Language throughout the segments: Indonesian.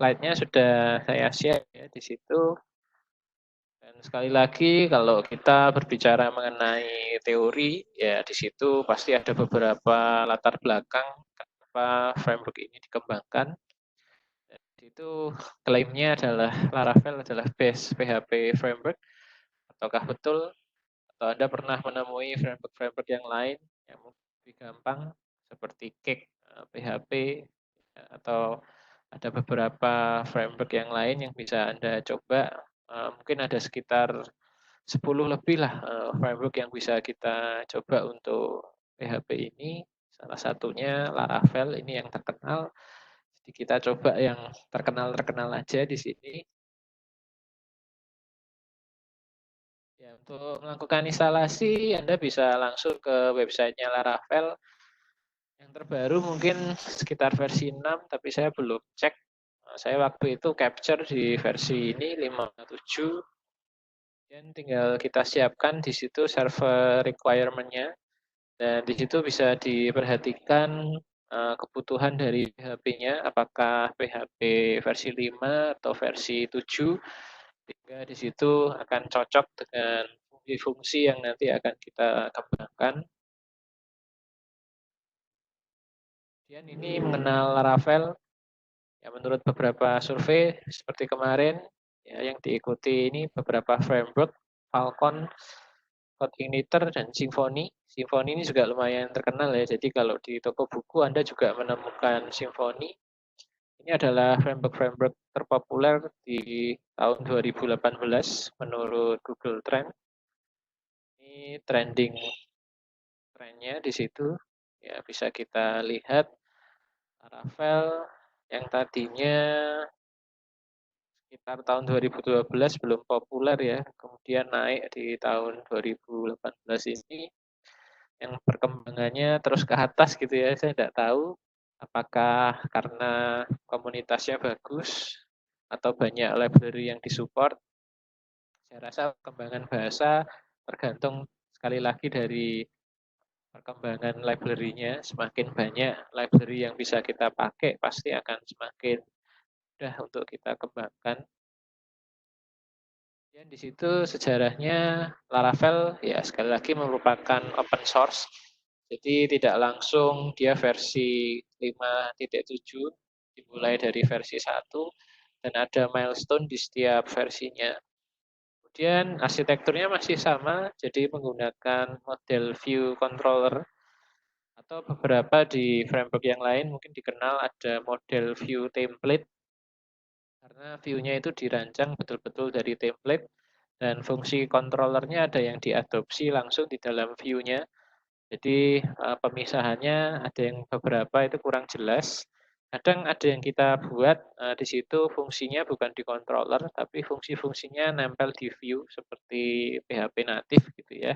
slide-nya sudah saya share ya di situ. Dan sekali lagi kalau kita berbicara mengenai teori, ya di situ pasti ada beberapa latar belakang kenapa framework ini dikembangkan. Di situ klaimnya adalah Laravel adalah best PHP framework. Ataukah betul? Atau Anda pernah menemui framework-framework yang lain yang lebih gampang seperti Cake, PHP, atau ada beberapa framework yang lain yang bisa Anda coba. Mungkin ada sekitar 10 lebih lah framework yang bisa kita coba untuk PHP ini. Salah satunya Laravel, ini yang terkenal. Jadi kita coba yang terkenal-terkenal aja di sini. Ya, untuk melakukan instalasi, Anda bisa langsung ke websitenya Laravel. Yang terbaru mungkin sekitar versi 6, tapi saya belum cek. Saya waktu itu capture di versi ini 5.7. Dan tinggal kita siapkan di situ server requirement-nya. Dan di situ bisa diperhatikan kebutuhan dari PHP-nya, apakah PHP versi 5 atau versi 7, sehingga di situ akan cocok dengan fungsi-fungsi yang nanti akan kita kembangkan. Kemudian ini mengenal Laravel, ya menurut beberapa survei seperti kemarin, ya yang diikuti ini beberapa framework, Falcon, Codeigniter, dan Symfony. Symfony ini juga lumayan terkenal ya, jadi kalau di toko buku Anda juga menemukan Symfony. Ini adalah framework-framework terpopuler di tahun 2018 menurut Google Trend. Ini trending trennya di situ. Ya, bisa kita lihat Laravel yang tadinya sekitar tahun 2012 belum populer ya, kemudian naik di tahun 2018 ini yang perkembangannya terus ke atas gitu ya. Saya tidak tahu apakah karena komunitasnya bagus atau banyak library yang disupport. Saya rasa perkembangan bahasa tergantung sekali lagi dari perkembangan library-nya. Semakin banyak library yang bisa kita pakai, pasti akan semakin mudah untuk kita kembangkan. Dan di situ sejarahnya Laravel ya sekali lagi merupakan open source. Jadi tidak langsung dia versi 5.7, dimulai dari versi 1 dan ada milestone di setiap versinya. Kemudian arsitekturnya masih sama, jadi menggunakan model view controller atau beberapa di framework yang lain mungkin dikenal ada model view template karena view-nya itu dirancang betul-betul dari template dan fungsi controllernya ada yang diadopsi langsung di dalam view-nya. Jadi pemisahannya ada yang beberapa itu kurang jelas. Kadang ada yang kita buat di situ fungsinya bukan di controller, tapi fungsi-fungsinya nempel di view seperti PHP natif gitu ya.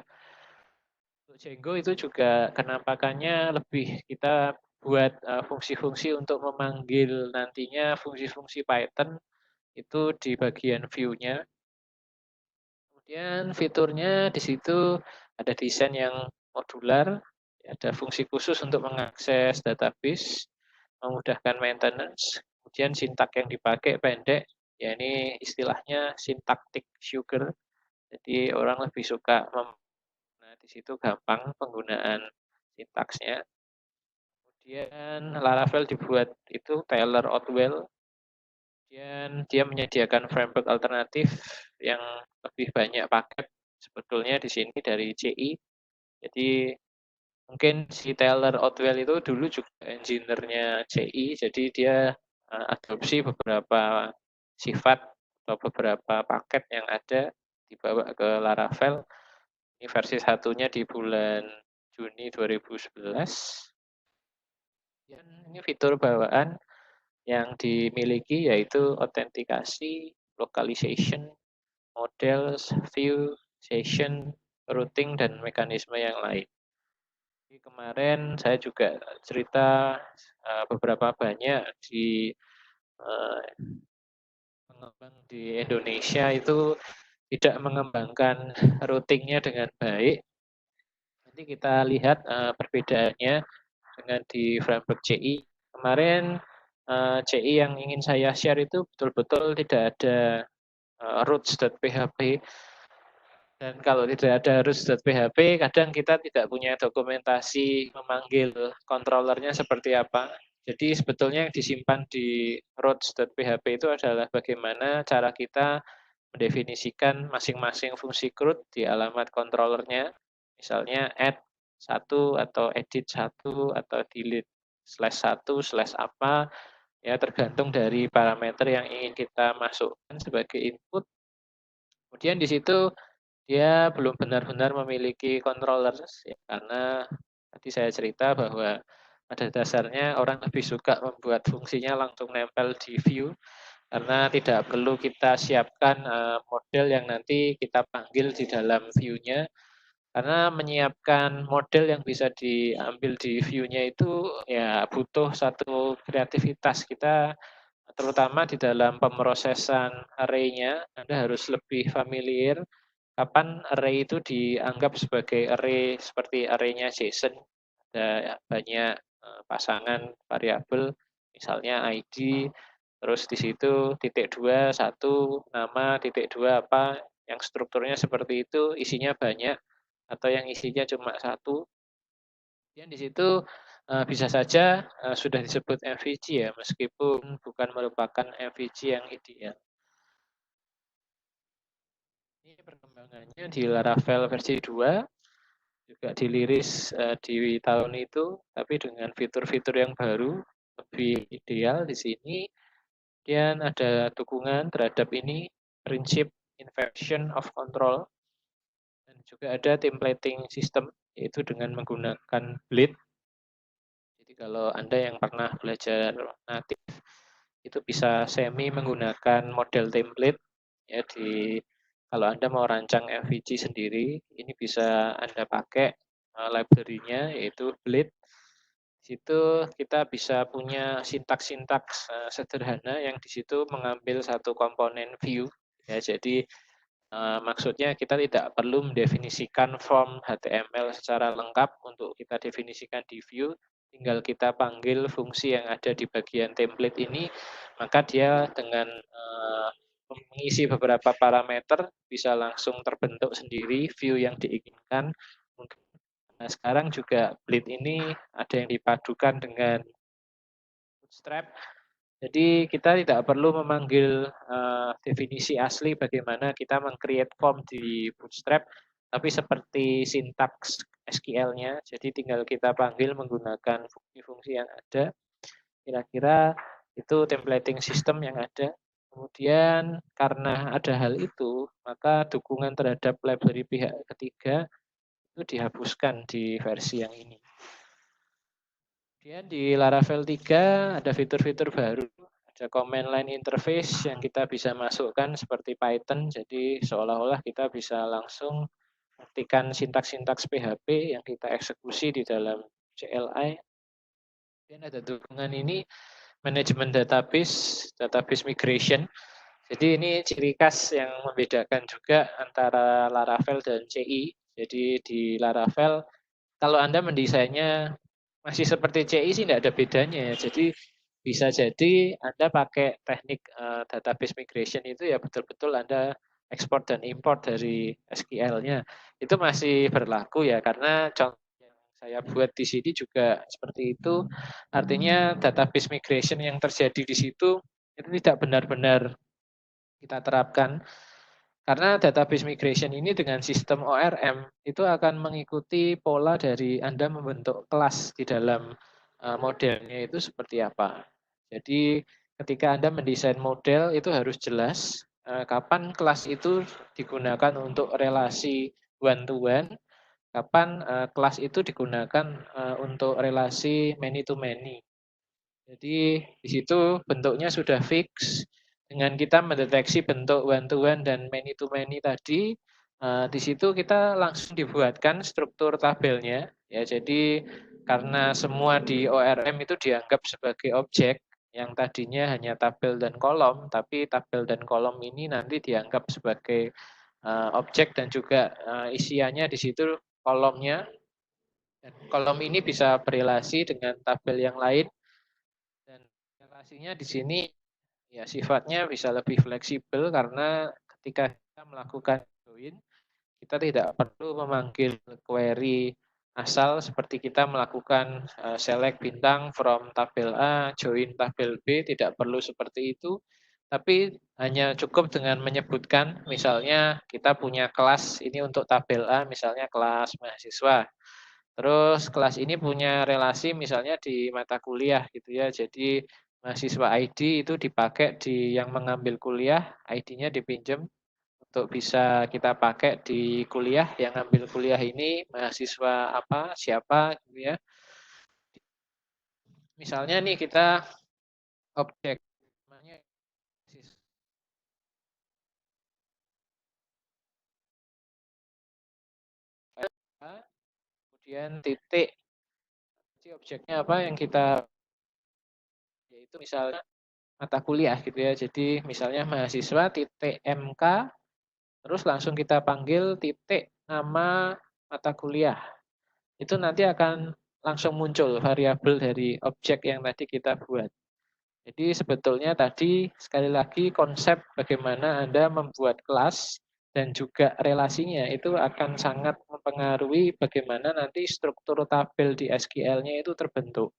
Untuk Django itu juga kenampakannya lebih kita buat fungsi-fungsi untuk memanggil nantinya fungsi-fungsi Python itu di bagian view-nya. Kemudian fiturnya di situ ada desain yang modular, ada fungsi khusus untuk mengakses database, memudahkan maintenance, kemudian sintak yang dipakai pendek, ya ini istilahnya syntactic sugar, jadi orang lebih suka nah di situ gampang penggunaan sintaksnya. Kemudian Laravel dibuat itu Taylor Otwell, kemudian dia menyediakan framework alternatif yang lebih banyak paket sebetulnya di sini dari CI. Jadi mungkin si Taylor Otwell itu dulu juga engineer-nya CI, jadi dia adopsi beberapa sifat atau beberapa paket yang ada dibawa ke Laravel. Ini versi satunya di bulan Juni 2011. Dan ini fitur bawaan yang dimiliki yaitu autentikasi, localization, models, view, session, routing, dan mekanisme yang lain. Jadi kemarin saya juga cerita beberapa banyak di pengembang di Indonesia itu tidak mengembangkan routingnya dengan baik. Nanti kita lihat perbedaannya dengan di framework CI. Kemarin CI yang ingin saya share itu betul-betul tidak ada roots.php. Dan kalau tidak ada roots.php, kadang kita tidak punya dokumentasi memanggil controllernya seperti apa. Jadi sebetulnya yang disimpan di roots.php itu adalah bagaimana cara kita mendefinisikan masing-masing fungsi CRUD di alamat controllernya. Misalnya add satu atau edit satu atau delete slash satu slash apa, ya tergantung dari parameter yang ingin kita masukkan sebagai input. Kemudian di situ dia belum benar-benar memiliki controller ya, karena tadi saya cerita bahwa pada dasarnya orang lebih suka membuat fungsinya langsung nempel di view karena tidak perlu kita siapkan model yang nanti kita panggil di dalam view-nya. Karena menyiapkan model yang bisa diambil di view-nya itu ya butuh satu kreativitas kita, terutama di dalam pemrosesan array-nya. Anda harus lebih familiar kapan array itu dianggap sebagai array seperti array-nya JSON. Ada banyak pasangan variabel, misalnya ID, terus di situ titik 2, 1, nama, titik 2 apa, yang strukturnya seperti itu, isinya banyak, atau yang isinya cuma satu. Kemudian di situ bisa saja sudah disebut MVG ya, meskipun bukan merupakan MVG yang ideal. Ini perkembangannya di Laravel versi 2, juga diliris di tahun itu, tapi dengan fitur-fitur yang baru, lebih ideal di sini. Kemudian ada dukungan terhadap ini, prinsip inversion of control, dan juga ada templating system, yaitu dengan menggunakan Blade. Jadi kalau Anda yang pernah belajar natif, itu bisa semi menggunakan model template, ya kalau Anda mau rancang MVG sendiri, ini bisa Anda pakai library-nya yaitu Blade. Di situ kita bisa punya sintaks-sintaks sederhana yang di situ mengambil satu komponen view. Ya, jadi maksudnya kita tidak perlu mendefinisikan form HTML secara lengkap untuk kita definisikan di view, tinggal kita panggil fungsi yang ada di bagian template ini, maka dia dengan mengisi beberapa parameter bisa langsung terbentuk sendiri view yang diinginkan. Nah, sekarang juga Blade ini ada yang dipadukan dengan Bootstrap. Jadi kita tidak perlu memanggil definisi asli bagaimana kita meng-create form di Bootstrap, tapi seperti sintaks SQL-nya. Jadi tinggal kita panggil menggunakan fungsi-fungsi yang ada. Kira-kira itu templating system yang ada. Kemudian karena ada hal itu, maka dukungan terhadap library pihak ketiga itu dihapuskan di versi yang ini. Kemudian di Laravel 3 ada fitur-fitur baru, ada command line interface yang kita bisa masukkan seperti Python, jadi seolah-olah kita bisa langsung ketikkan sintaks-sintaks PHP yang kita eksekusi di dalam CLI. Kemudian ada dukungan ini, manajemen database, database migration. Jadi ini ciri khas yang membedakan juga antara Laravel dan CI. Jadi di Laravel, kalau Anda mendesainnya masih seperti CI sih tidak ada bedanya ya. Jadi bisa jadi Anda pakai teknik database migration itu ya betul-betul Anda ekspor dan import dari SQL-nya. Itu masih berlaku ya karena contoh yang saya buat di sini juga seperti itu. Artinya database migration yang terjadi di situ itu tidak benar-benar kita terapkan karena database migration ini dengan sistem ORM itu akan mengikuti pola dari Anda membentuk kelas di dalam modelnya itu seperti apa. Jadi ketika Anda mendesain model itu harus jelas kapan kelas itu digunakan untuk relasi one to one, kapan kelas itu digunakan untuk relasi many to many. Jadi di situ bentuknya sudah fix. Dengan kita mendeteksi bentuk one to one dan many to many tadi, di situ kita langsung dibuatkan struktur tabelnya. Ya, jadi karena semua di ORM itu dianggap sebagai objek yang tadinya hanya tabel dan kolom, tapi tabel dan kolom ini nanti dianggap sebagai objek dan juga isiannya di situ kolomnya. Dan kolom ini bisa berelasi dengan tabel yang lain dan relasinya di sini ya sifatnya bisa lebih fleksibel karena ketika kita melakukan join, kita tidak perlu memanggil query asal seperti kita melakukan select bintang from tabel A, join tabel B, tidak perlu seperti itu. Tapi hanya cukup dengan menyebutkan, misalnya kita punya kelas ini untuk tabel A, misalnya kelas mahasiswa. Terus kelas ini punya relasi misalnya di mata kuliah gitu ya. Jadi mahasiswa ID itu dipakai di yang mengambil kuliah, ID-nya dipinjam untuk bisa kita pakai di kuliah. Yang ambil kuliah ini mahasiswa apa, siapa gitu ya. Misalnya nih kita objek namanya kemudian titik, jadi objeknya apa yang kita, yaitu misalnya mata kuliah gitu ya. Jadi misalnya mahasiswa titik MK, terus langsung kita panggil titik nama mata kuliah. Itu nanti akan langsung muncul variabel dari objek yang tadi kita buat. Jadi sebetulnya tadi sekali lagi konsep bagaimana Anda membuat kelas dan juga relasinya itu akan sangat mempengaruhi bagaimana nanti struktur tabel di SQL-nya itu terbentuk.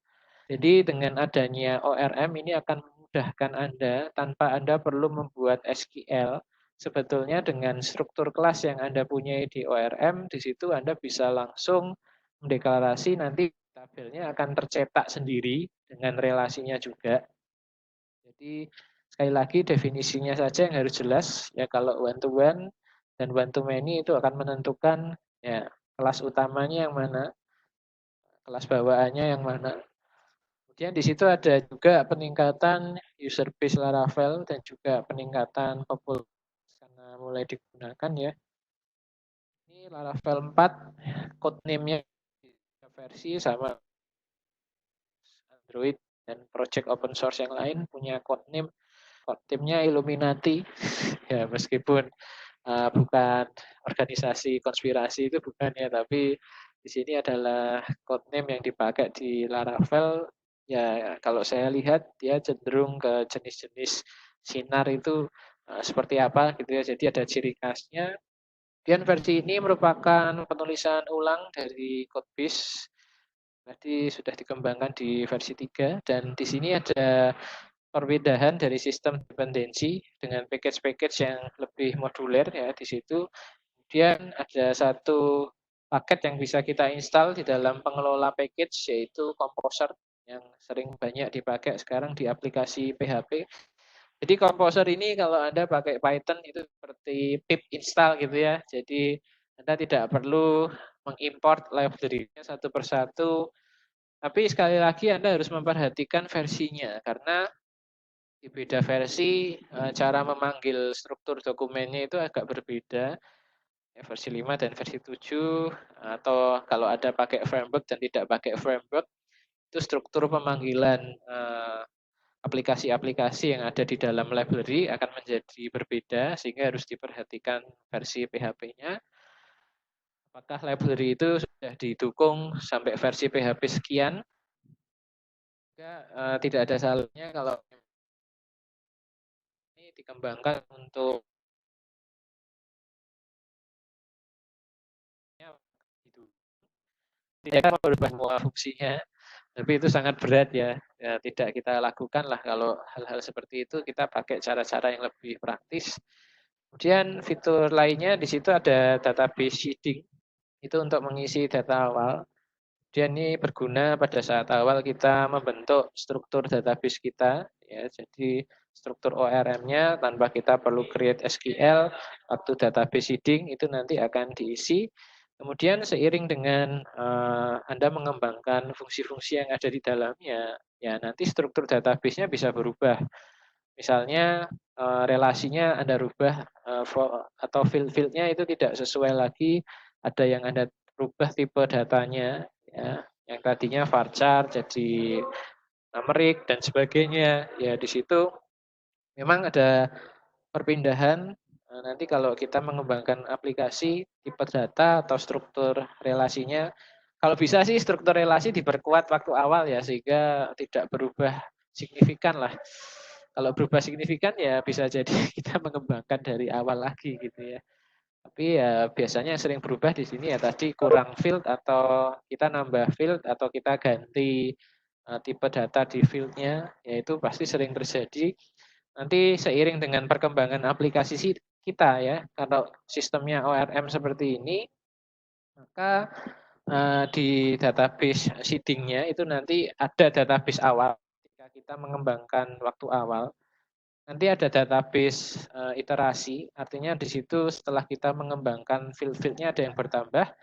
Jadi dengan adanya ORM ini akan memudahkan Anda tanpa Anda perlu membuat SQL. Sebetulnya dengan struktur kelas yang Anda punya di ORM, di situ Anda bisa langsung mendeklarasi nanti tabelnya akan tercetak sendiri dengan relasinya juga. Jadi sekali lagi definisinya saja yang harus jelas. Ya kalau one to one dan one to many itu akan menentukan ya kelas utamanya yang mana, kelas bawaannya yang mana. Kemudian di situ ada juga peningkatan user base Laravel dan juga peningkatan popularitas karena mulai digunakan ya. Ini Laravel 4, code name-nya versi sama Android dan project open source yang lain punya code name. Code name-nya Illuminati. Ya, meskipun bukan organisasi konspirasi itu bukan ya, tapi di sini adalah code name yang dipakai di Laravel. Ya, kalau saya lihat dia cenderung ke jenis-jenis sinar itu seperti apa gitu ya. Jadi ada ciri khasnya. Kemudian versi ini merupakan penulisan ulang dari codebase. Tadi sudah dikembangkan di versi 3 dan di sini ada perbedaan dari sistem dependensi dengan package-package yang lebih moduler ya di situ. Kemudian ada satu paket yang bisa kita install di dalam pengelola package yaitu Composer yang sering banyak dipakai sekarang di aplikasi PHP. Jadi Composer ini kalau Anda pakai Python itu seperti pip install gitu ya. Jadi Anda tidak perlu mengimport library-nya satu persatu. Tapi sekali lagi Anda harus memperhatikan versinya karena di beda versi cara memanggil struktur dokumennya itu agak berbeda. Ya, versi 5 dan versi 7 atau kalau ada pakai framework dan tidak pakai framework itu struktur pemanggilan aplikasi-aplikasi yang ada di dalam library akan menjadi berbeda sehingga harus diperhatikan versi PHP-nya. Apakah library itu sudah didukung sampai versi PHP sekian? Tidak ada salahnya kalau ini dikembangkan untuk itu. Tidak merubah semua fungsinya, tapi itu sangat berat ya. Ya, tidak kita lakukan lah kalau hal-hal seperti itu, kita pakai cara-cara yang lebih praktis. Kemudian fitur lainnya di situ ada database seeding, itu untuk mengisi data awal. Kemudian ini berguna pada saat awal kita membentuk struktur database kita, ya. Jadi struktur ORM-nya tanpa kita perlu create SQL, waktu database seeding itu nanti akan diisi. Kemudian seiring dengan Anda mengembangkan fungsi-fungsi yang ada di dalamnya, ya nanti struktur database-nya bisa berubah. Misalnya relasinya Anda rubah atau field-fieldnya itu tidak sesuai lagi, ada yang Anda rubah tipe datanya, ya, yang tadinya varchar jadi numerik dan sebagainya. Ya di situ memang ada perpindahan. Nanti kalau kita mengembangkan aplikasi tipe data atau struktur relasinya, kalau bisa sih struktur relasi diperkuat waktu awal ya sehingga tidak berubah signifikan lah. Kalau berubah signifikan ya bisa jadi kita mengembangkan dari awal lagi gitu ya. Tapi ya biasanya yang sering berubah di sini ya tadi kurang field atau kita nambah field atau kita ganti tipe data di fieldnya, yaitu pasti sering terjadi. Nanti seiring dengan perkembangan aplikasi kita ya, kalau sistemnya ORM seperti ini, maka di database seedingnya itu nanti ada database awal ketika kita mengembangkan waktu awal. Nanti ada database iterasi, artinya di situ setelah kita mengembangkan field-fieldnya ada yang bertambah,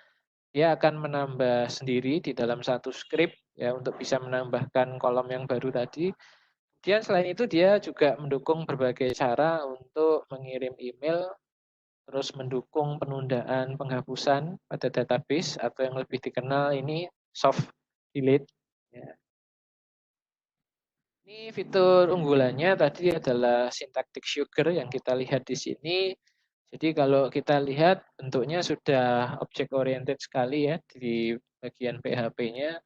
dia akan menambah sendiri di dalam satu script ya untuk bisa menambahkan kolom yang baru tadi. Kemudian selain itu dia juga mendukung berbagai cara untuk mengirim email, terus mendukung penundaan penghapusan pada database atau yang lebih dikenal ini soft delete. Ya. Ini fitur unggulannya tadi adalah syntactic sugar yang kita lihat di sini. Jadi kalau kita lihat bentuknya sudah object oriented sekali ya di bagian PHP-nya.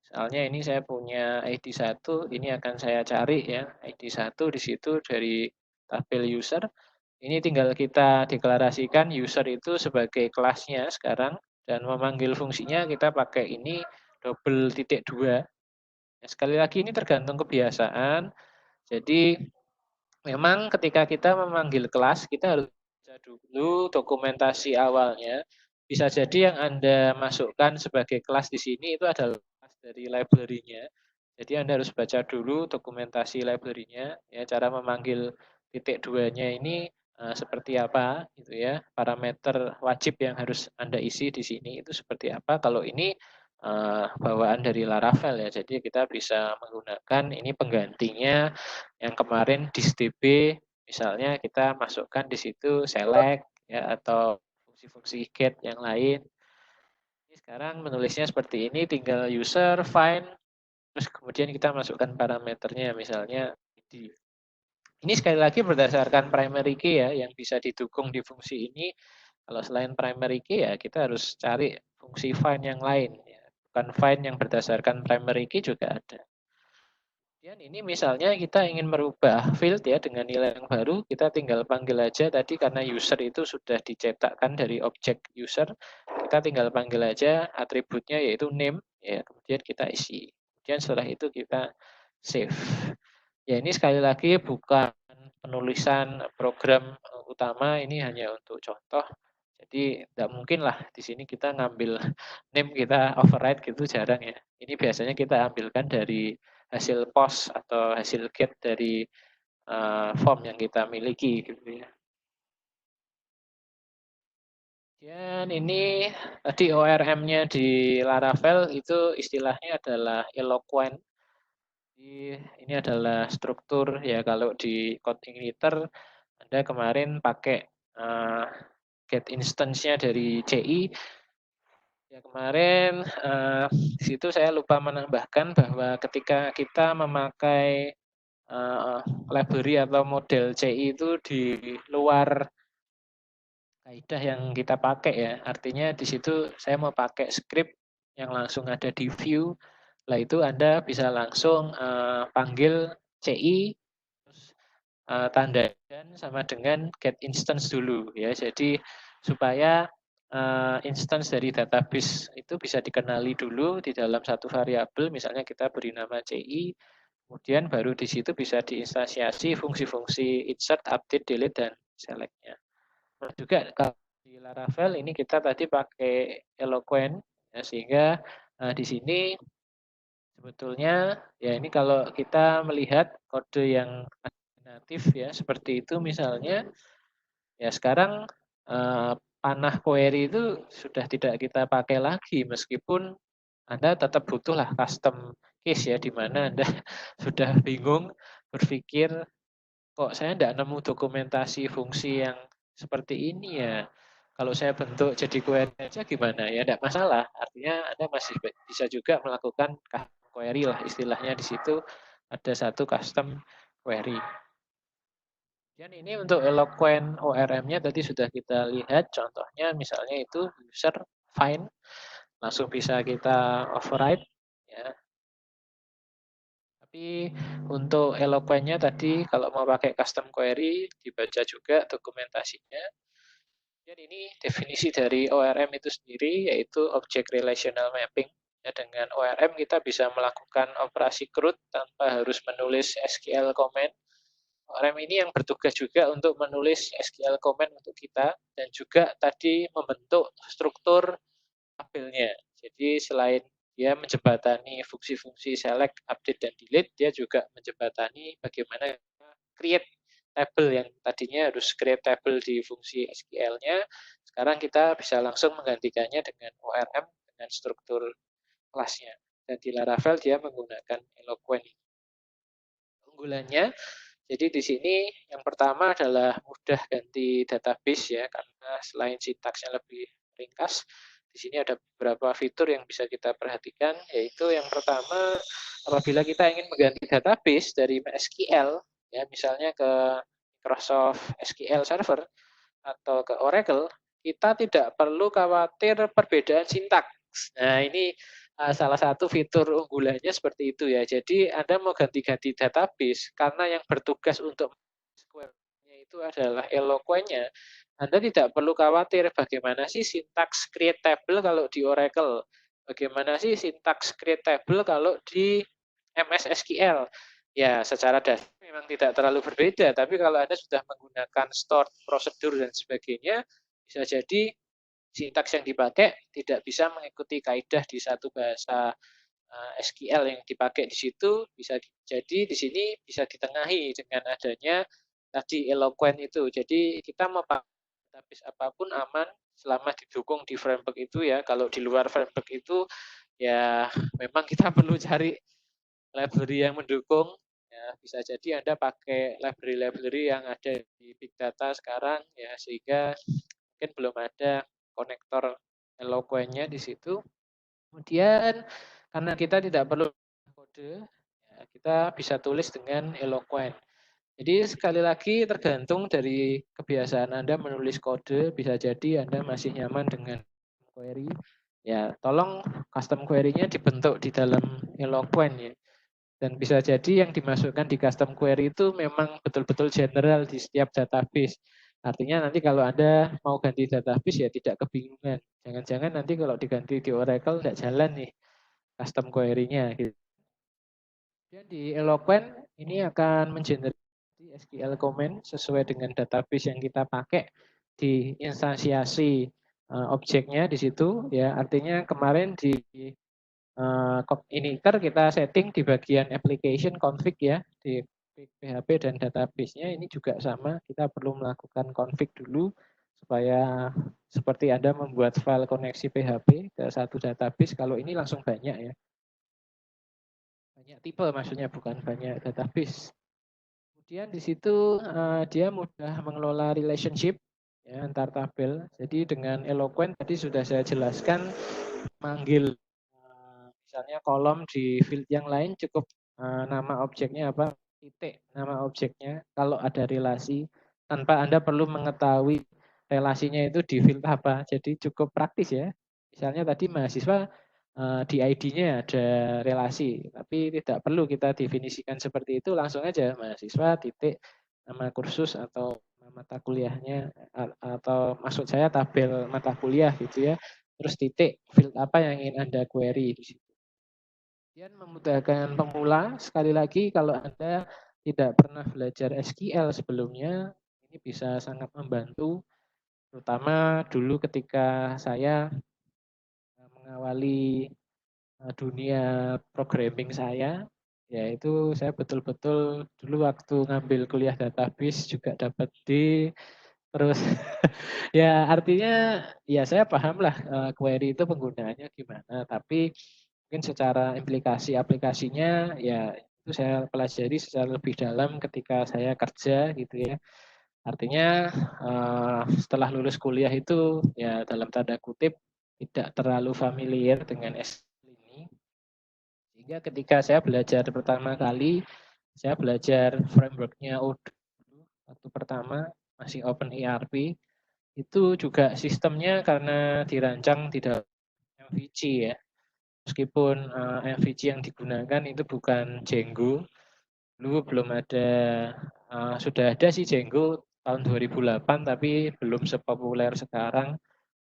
Misalnya ini saya punya ID 1, ini akan saya cari ya. ID 1 di situ dari tabel user. Ini tinggal kita deklarasikan user itu sebagai kelasnya sekarang dan memanggil fungsinya kita pakai ini double titik 2. Ya, sekali lagi ini tergantung kebiasaan. Jadi memang ketika kita memanggil kelas, kita harus baca dulu dokumentasi awalnya. Bisa jadi yang Anda masukkan sebagai kelas di sini itu adalah kelas dari library-nya. Jadi Anda harus baca dulu dokumentasi library-nya, ya cara memanggil titik duanya ini seperti apa gitu ya. Parameter wajib yang harus Anda isi di sini itu seperti apa. Kalau ini bawaan dari Laravel ya. Jadi kita bisa menggunakan ini penggantinya yang kemarin distdb misalnya kita masukkan di situ select ya atau fungsi-fungsi get yang lain. Ini sekarang menulisnya seperti ini, tinggal user find terus kemudian kita masukkan parameternya misalnya id. Ini sekali lagi berdasarkan primary key ya yang bisa didukung di fungsi ini. Kalau selain primary key ya kita harus cari fungsi find yang lain ya. Bukan find yang berdasarkan primary key juga ada. Kemudian ini misalnya kita ingin merubah field ya dengan nilai yang baru, kita tinggal panggil aja tadi karena user itu sudah dicetakkan dari objek user, kita tinggal panggil aja atributnya yaitu name, ya kemudian kita isi. Kemudian setelah itu kita save. Ya ini sekali lagi bukan penulisan program utama, ini hanya untuk contoh. Jadi tidak mungkin lah di sini kita ngambil name kita override gitu jarang ya. Ini biasanya kita ambilkan dari hasil post atau hasil get dari form yang kita miliki gitu ya. Dan ini tadi ORM-nya di Laravel itu istilahnya adalah eloquent. Jadi ini adalah struktur ya kalau di code igniter Anda kemarin pakai get instance-nya dari CI. Ya kemarin di situ saya lupa menambahkan bahwa ketika kita memakai library atau model CI itu di luar kaidah yang kita pakai ya. Artinya di situ saya mau pakai script yang langsung ada di view. Lah itu Anda bisa langsung panggil CI terus tanda dan sama dengan get instance dulu ya. Jadi supaya instance dari database itu bisa dikenali dulu di dalam satu variabel, misalnya kita beri nama CI, kemudian baru di situ bisa diinstansiasi fungsi-fungsi insert, update, delete, dan select-nya. Nah, juga kalau di Laravel ini kita tadi pakai Eloquent, ya, sehingga di sini sebetulnya ya ini kalau kita melihat kode yang natif ya seperti itu misalnya, ya sekarang panah query itu sudah tidak kita pakai lagi meskipun Anda tetap butuhlah custom case ya di mana Anda sudah bingung berpikir kok saya tidak nemu dokumentasi fungsi yang seperti ini ya. Kalau saya bentuk jadi query aja gimana ya tidak masalah. Artinya Anda masih bisa juga melakukan custom query lah istilahnya di situ ada satu custom query. Dan ini untuk Eloquent ORM-nya tadi sudah kita lihat contohnya misalnya itu user find langsung bisa kita override ya. Tapi untuk Eloquent-nya tadi kalau mau pakai custom query dibaca juga dokumentasinya. Dan ini definisi dari ORM itu sendiri yaitu Object Relational Mapping. Ya, dengan ORM kita bisa melakukan operasi CRUD tanpa harus menulis SQL comment. ORM ini yang bertugas juga untuk menulis SQL comment untuk kita dan juga tadi membentuk struktur tabelnya. Jadi selain dia menjembatani fungsi-fungsi select, update, dan delete, dia juga menjembatani bagaimana create table yang tadinya harus create table di fungsi SQL-nya. Sekarang kita bisa langsung menggantikannya dengan ORM dengan struktur kelasnya. Dan di Laravel dia menggunakan Eloquent. Unggulannya, jadi di sini yang pertama adalah mudah ganti database ya, karena selain sintaksnya lebih ringkas, di sini ada beberapa fitur yang bisa kita perhatikan, yaitu yang pertama, apabila kita ingin mengganti database dari MySQL, ya misalnya ke Microsoft SQL Server atau ke Oracle, kita tidak perlu khawatir perbedaan sintaks. Nah, ini salah satu fitur unggulannya seperti itu ya. Jadi Anda mau ganti-ganti database karena yang bertugas untuk SQL-nya itu adalah Eloquent-nya. Anda tidak perlu khawatir bagaimana sih sintaks create table kalau di Oracle. Bagaimana sih sintaks create table kalau di MS SQL. Ya, secara dasar memang tidak terlalu berbeda, tapi kalau Anda sudah menggunakan stored prosedur dan sebagainya, bisa jadi sintaks yang dipakai tidak bisa mengikuti kaidah di satu bahasa SQL yang dipakai di situ, bisa jadi di sini bisa ditengahi dengan adanya tadi Eloquent itu. Jadi kita mau pakai database apapun aman selama didukung di framework itu ya. Kalau di luar framework itu ya memang kita perlu cari library yang mendukung. Ya, bisa jadi Anda pakai library-library yang ada di Big Data sekarang ya, sehingga mungkin belum ada konektor Eloquent-nya di situ. Kemudian karena kita tidak perlu kode, ya, kita bisa tulis dengan Eloquent. Jadi sekali lagi tergantung dari kebiasaan Anda menulis kode, bisa jadi Anda masih nyaman dengan query. Ya, tolong custom query-nya dibentuk di dalam Eloquent ya. Dan bisa jadi yang dimasukkan di custom query itu memang betul-betul general di setiap database. Artinya nanti kalau Anda mau ganti database ya tidak kebingungan. Jangan-jangan nanti kalau diganti di Oracle tidak jalan nih custom query-nya. Gitu. Dan di Eloquent ini akan mengenerasi SQL comment sesuai dengan database yang kita pakai di instansiasi objeknya di situ. Ya, artinya kemarin di initer kita setting di bagian application config ya di PHP dan database-nya ini juga sama, kita perlu melakukan config dulu supaya seperti Anda membuat file koneksi PHP ke satu database, kalau ini langsung banyak ya. Banyak tipe maksudnya, bukan banyak database. Kemudian di situ dia mudah mengelola relationship ya, antar tabel. Jadi dengan Eloquent tadi sudah saya jelaskan, manggil misalnya kolom di field yang lain cukup nama objeknya apa, titik nama objeknya kalau ada relasi tanpa Anda perlu mengetahui relasinya itu di field apa. Jadi cukup praktis ya. Misalnya tadi mahasiswa di ID-nya ada relasi, tapi tidak perlu kita definisikan seperti itu, langsung aja mahasiswa titik nama kursus atau mata kuliahnya, atau maksud saya tabel mata kuliah gitu ya. Terus titik field apa yang ingin Anda query di situ. Kemudian memudahkan pemula, sekali lagi kalau Anda tidak pernah belajar SQL sebelumnya, ini bisa sangat membantu, terutama dulu ketika saya mengawali dunia programming saya, yaitu saya betul-betul dulu waktu ngambil kuliah database juga dapat D, terus ya artinya ya saya paham lah query itu penggunaannya gimana, tapi mungkin secara implikasi aplikasinya ya itu saya pelajari secara lebih dalam ketika saya kerja gitu ya. Artinya setelah lulus kuliah itu ya dalam tanda kutip tidak terlalu familiar dengan SQL ini. Sehingga ketika saya belajar pertama kali, saya belajar framework-nya Odoo waktu pertama masih Open ERP. Itu juga sistemnya karena dirancang di dalam MVC ya. meskipun MVC yang digunakan itu bukan Django. Dulu belum ada, sudah ada sih Django tahun 2008 tapi belum sepopuler sekarang.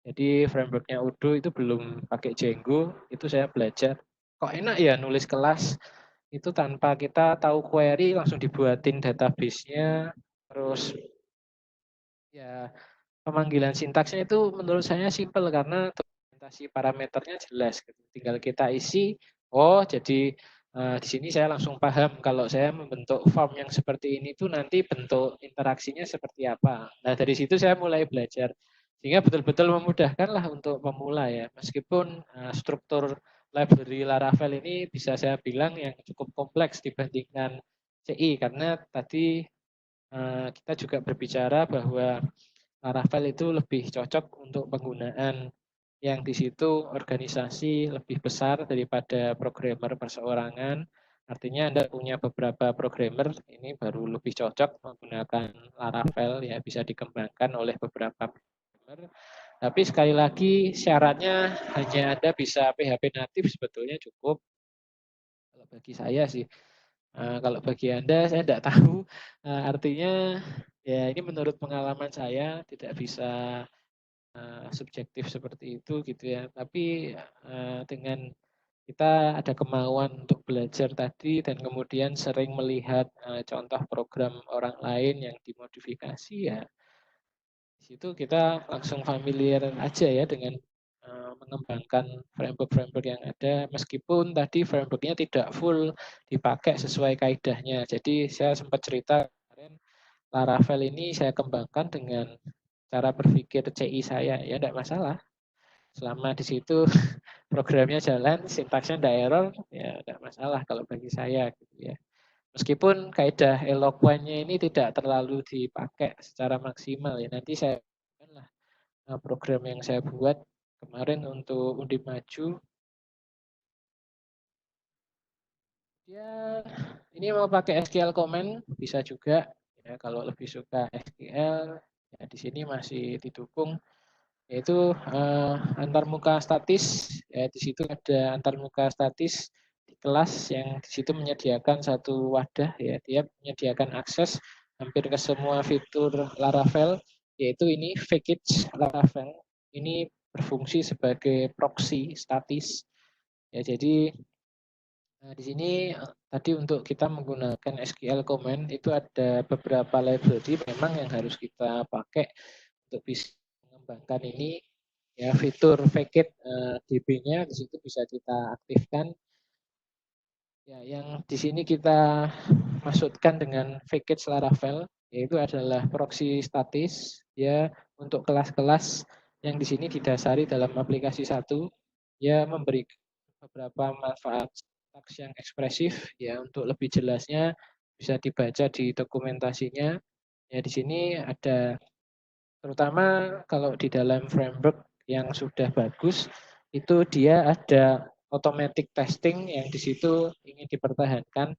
Jadi frameworknya Odoo itu belum pakai Django, itu saya belajar. Kok enak ya nulis kelas itu tanpa kita tahu query langsung dibuatin database-nya, terus ya pemanggilan sintaksnya itu menurut saya simpel karena dokumentasi parameternya jelas gitu. Tinggal kita isi, oh jadi di sini saya langsung paham kalau saya membentuk form yang seperti ini tuh nanti bentuk interaksinya seperti apa. Nah dari situ saya mulai belajar. Sehingga betul-betul memudahkan lah untuk pemula ya. Meskipun struktur library Laravel ini bisa saya bilang yang cukup kompleks dibandingkan CI. Karena tadi kita juga berbicara bahwa Laravel itu lebih cocok untuk penggunaan yang di situ organisasi lebih besar daripada programmer perseorangan. Artinya Anda punya beberapa programmer, ini baru lebih cocok menggunakan Laravel, ya bisa dikembangkan oleh beberapa programmer. Tapi sekali lagi syaratnya hanya Anda bisa PHP natif sebetulnya cukup. Kalau bagi saya sih, kalau bagi Anda saya tidak tahu. Artinya ya ini menurut pengalaman saya tidak bisa subjektif seperti itu gitu ya. Tapi dengan kita ada kemauan untuk belajar tadi dan kemudian sering melihat contoh program orang lain yang dimodifikasi ya, di situ kita langsung familiar aja ya dengan mengembangkan framework-framework yang ada meskipun tadi frameworknya tidak full dipakai sesuai kaidahnya. Jadi saya sempat cerita kemarin Laravel ini saya kembangkan dengan cara berpikir CI saya ya tidak masalah. Selama di situ programnya jalan, sintaksnya tidak error, ya tidak masalah kalau bagi saya gitu ya. Meskipun kaidah eloquentnya ini tidak terlalu dipakai secara maksimal ya. Nanti saya lah program yang saya buat kemarin untuk Undip Maju. Ya, ini mau pakai SQL comment bisa juga ya kalau lebih suka SQL ya di sini masih didukung yaitu antarmuka statis ya di situ ada antarmuka statis di kelas yang di situ menyediakan satu wadah ya dia menyediakan akses hampir ke semua fitur Laravel yaitu ini package Laravel ini berfungsi sebagai proxy statis ya jadi di sini tadi untuk kita menggunakan SQL command itu ada beberapa library memang yang harus kita pakai untuk bisa mengembangkan ini ya fitur packet DB-nya di situ bisa kita aktifkan ya yang di sini kita maksudkan dengan package Laravel yaitu adalah proxy statis ya untuk kelas-kelas yang di sini didasari dalam aplikasi satu ya memberi beberapa manfaat taks yang ekspresif ya untuk lebih jelasnya bisa dibaca di dokumentasinya ya di sini ada terutama kalau di dalam framework yang sudah bagus, itu dia ada automatic testing yang di situ ingin dipertahankan.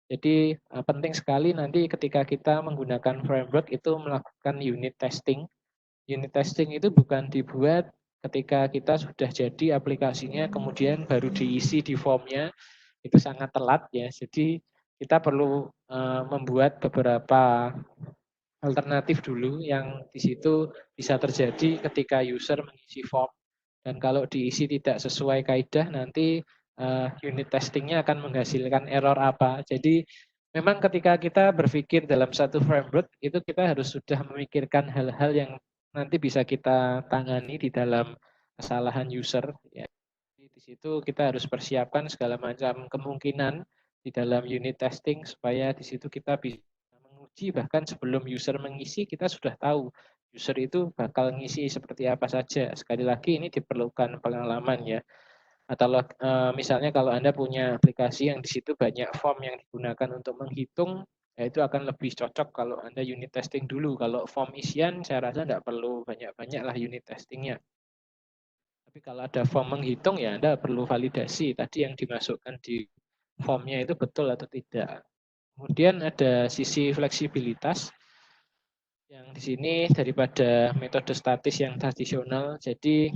Jadi penting sekali nanti ketika kita menggunakan framework itu melakukan unit testing. Unit testing itu bukan dibuat ketika kita sudah jadi aplikasinya, kemudian baru diisi di formnya, itu sangat telat ya. Jadi kita perlu membuat beberapa alternatif dulu yang di situ bisa terjadi ketika user mengisi form dan kalau diisi tidak sesuai kaidah nanti unit testingnya akan menghasilkan error apa. Jadi memang ketika kita berpikir dalam satu framework itu kita harus sudah memikirkan hal-hal yang nanti bisa kita tangani di dalam kesalahan user. Ya. Di situ kita harus persiapkan segala macam kemungkinan di dalam unit testing supaya di situ kita bisa menguji bahkan sebelum user mengisi kita sudah tahu user itu bakal ngisi seperti apa saja. Sekali lagi ini diperlukan pengalaman ya. Atau misalnya kalau Anda punya aplikasi yang di situ banyak form yang digunakan untuk menghitung, ya itu akan lebih cocok kalau Anda unit testing dulu. Kalau form isian saya rasa tidak perlu banyak-banyak lah unit testingnya. Tapi kalau ada form menghitung ya Anda perlu validasi tadi yang dimasukkan di formnya itu betul atau tidak. Kemudian ada sisi fleksibilitas yang di sini daripada metode statis yang tradisional. Jadi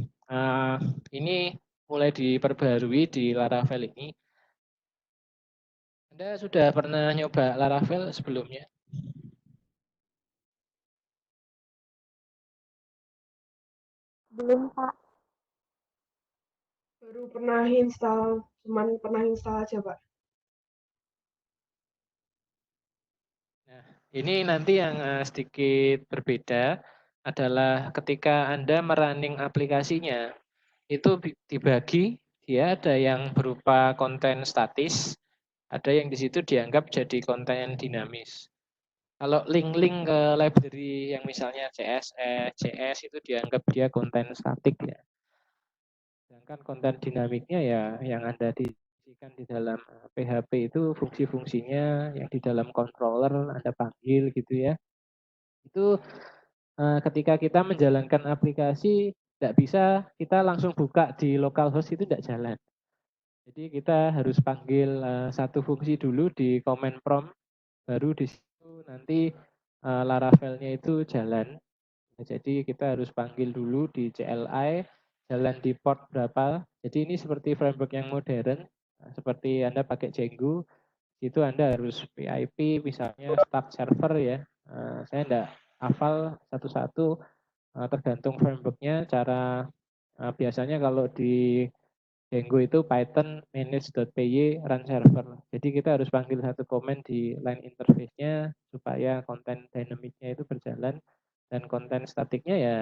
ini mulai diperbarui di Laravel ini. Anda sudah pernah nyoba Laravel sebelumnya? Belum, Pak. Baru pernah install, cuman pernah install aja, Pak. Nah, ini nanti yang sedikit berbeda adalah ketika Anda merunning aplikasinya, itu dibagi, dia ada yang berupa konten statis, ada yang di situ dianggap jadi konten dinamis. Kalau link-link ke library yang misalnya CSS, JS itu dianggap dia konten statik ya. Sedangkan konten dinamiknya ya yang Anda diisikan di dalam PHP itu fungsi-fungsinya yang di dalam controller Anda panggil gitu ya. Itu ketika kita menjalankan aplikasi tidak bisa kita langsung buka di localhost itu tidak jalan. Jadi kita harus panggil satu fungsi dulu di command prompt, baru di situ nanti Laravelnya itu jalan. Nah, jadi kita harus panggil dulu di CLI, jalan di port berapa. Jadi ini seperti framework yang modern, seperti Anda pakai Django, itu Anda harus PIP, misalnya start server ya. Saya tidak hafal satu-satu, tergantung frameworknya. Cara biasanya kalau di Django itu Python manage.py run server. Jadi kita harus panggil satu komen di line interface-nya supaya konten dynamic-nya itu berjalan dan konten statiknya ya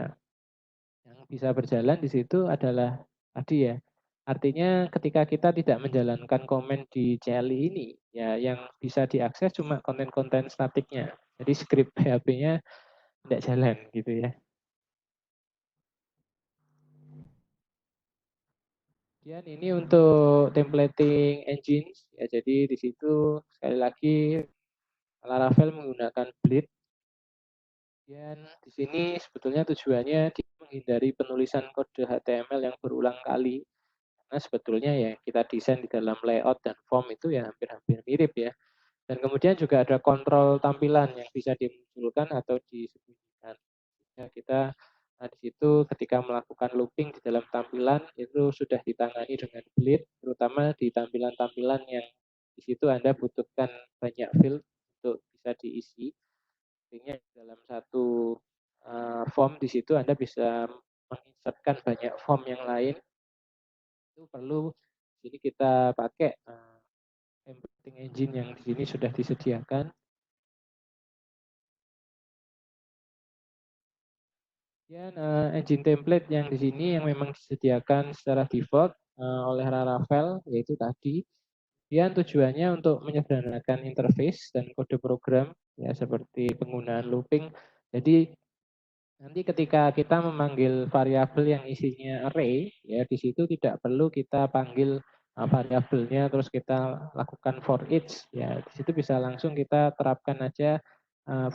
yang bisa berjalan di situ adalah tadi ya. Artinya ketika kita tidak menjalankan komen di CLI ini ya yang bisa diakses cuma konten-konten statiknya. Jadi script PHP-nya tidak jalan gitu ya. Kemudian ini untuk templating engine ya, jadi di situ sekali lagi Laravel menggunakan Bleed. Dan di sini sebetulnya tujuannya menghindari penulisan kode HTML yang berulang kali. Karena sebetulnya ya kita desain di dalam layout dan form itu ya hampir-hampir mirip ya. Dan kemudian juga ada kontrol tampilan yang bisa dimunculkan atau disembunyikan. Ya, kita di situ ketika melakukan looping di dalam tampilan itu sudah ditangani dengan Bleed, terutama di tampilan-tampilan yang di situ Anda butuhkan banyak field untuk bisa diisi. Artinya dalam satu form di situ Anda bisa menginsertkan banyak form yang lain. Itu perlu jadi kita pakai templating engine yang di sini sudah disediakan. Dan engine template yang di sini yang memang disediakan secara default oleh Laravel yaitu tadi. Kemudian tujuannya untuk menyederhanakan interface dan kode program ya seperti penggunaan looping. Jadi nanti ketika kita memanggil variabel yang isinya array, ya di situ tidak perlu kita panggil variabelnya terus kita lakukan for each. Ya di situ bisa langsung kita terapkan aja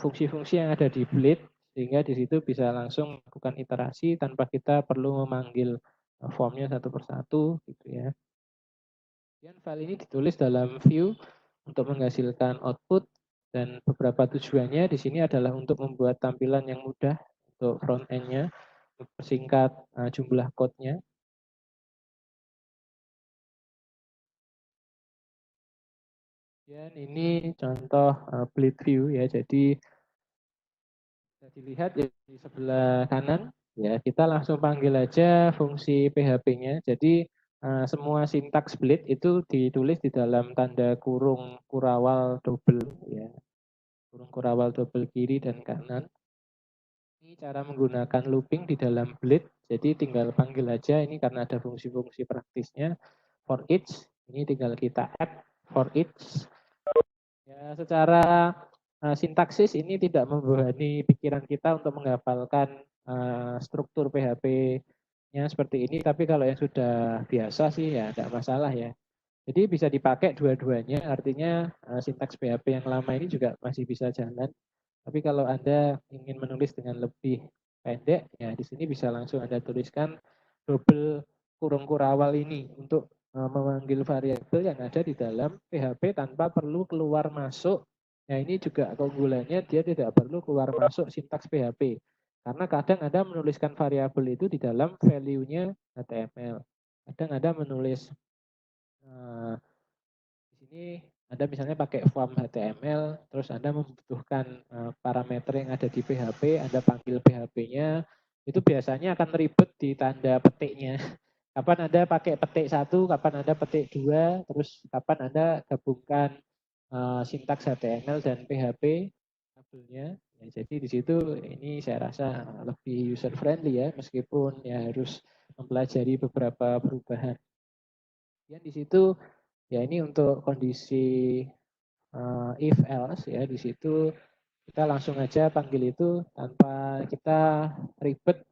fungsi-fungsi yang ada di Blade sehingga di situ bisa langsung melakukan iterasi tanpa kita perlu memanggil formnya satu persatu gitu ya. Kemudian file ini ditulis dalam view untuk menghasilkan output dan beberapa tujuannya di sini adalah untuk membuat tampilan yang mudah untuk front end-nya, mempersingkat jumlah code-nya. Dan ini contoh Bleed view ya. Jadi bisa dilihat ya, di sebelah kanan ya kita langsung panggil aja fungsi PHP-nya. Jadi semua sintaks Bleed itu ditulis di dalam tanda kurung kurawal double ya. Kurung kurawal double kiri dan kanan. Ini cara menggunakan looping di dalam Blade. Jadi tinggal panggil aja ini karena ada fungsi-fungsi praktisnya. For each, ini tinggal kita add for each. Ya, secara sintaksis ini tidak membebani pikiran kita untuk menghafalkan struktur PHP-nya seperti ini. Tapi kalau yang sudah biasa sih ya tidak masalah ya. Jadi bisa dipakai dua-duanya, artinya sintaks PHP yang lama ini juga masih bisa jalan. Tapi kalau Anda ingin menulis dengan lebih pendek, ya di sini bisa langsung Anda tuliskan double kurung kurawal ini untuk memanggil variabel yang ada di dalam PHP tanpa perlu keluar masuk. Nah ini juga keunggulannya dia tidak perlu keluar masuk sintaks PHP. Karena kadang Anda menuliskan variabel itu di dalam value-nya HTML. Kadang Anda menulis di sini Anda misalnya pakai form HTML, terus Anda membutuhkan parameter yang ada di PHP, Anda panggil PHP-nya, itu biasanya akan ribet di tanda petiknya. Kapan Anda pakai petik 1, kapan Anda petik 2, terus kapan Anda gabungkan sintaks HTML dan PHP tabelnya. Ya, jadi di situ ini saya rasa lebih user friendly ya, meskipun ya harus mempelajari beberapa perubahan. Kemudian di situ ya ini untuk kondisi if else ya, di situ kita langsung aja panggil itu tanpa kita ribet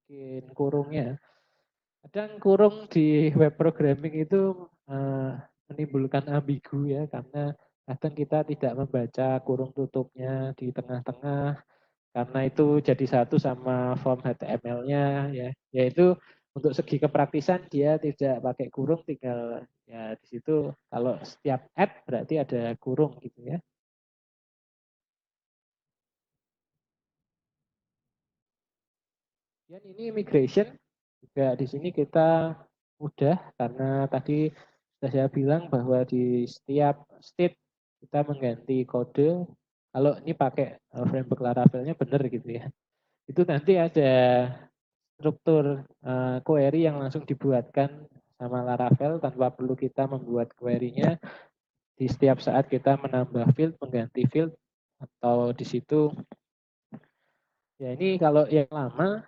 bikin kurungnya. Kadang kurung di web programming itu menimbulkan ambigu ya, karena kadang kita tidak membaca kurung tutupnya di tengah-tengah, karena itu jadi satu sama form HTML-nya ya. Yaitu untuk segi kepraktisan dia tidak pakai kurung, tinggal ya di situ kalau setiap add berarti ada kurung gitu ya. Dan ini migration juga di sini kita mudah, karena tadi sudah saya bilang bahwa di setiap state kita mengganti kode. Kalau ini pakai framework Laravel-nya benar gitu ya. Itu nanti ada struktur query yang langsung dibuatkan sama Laravel tanpa perlu kita membuat query-nya. Di setiap saat kita menambah field, mengganti field, atau di situ ya ini kalau yang lama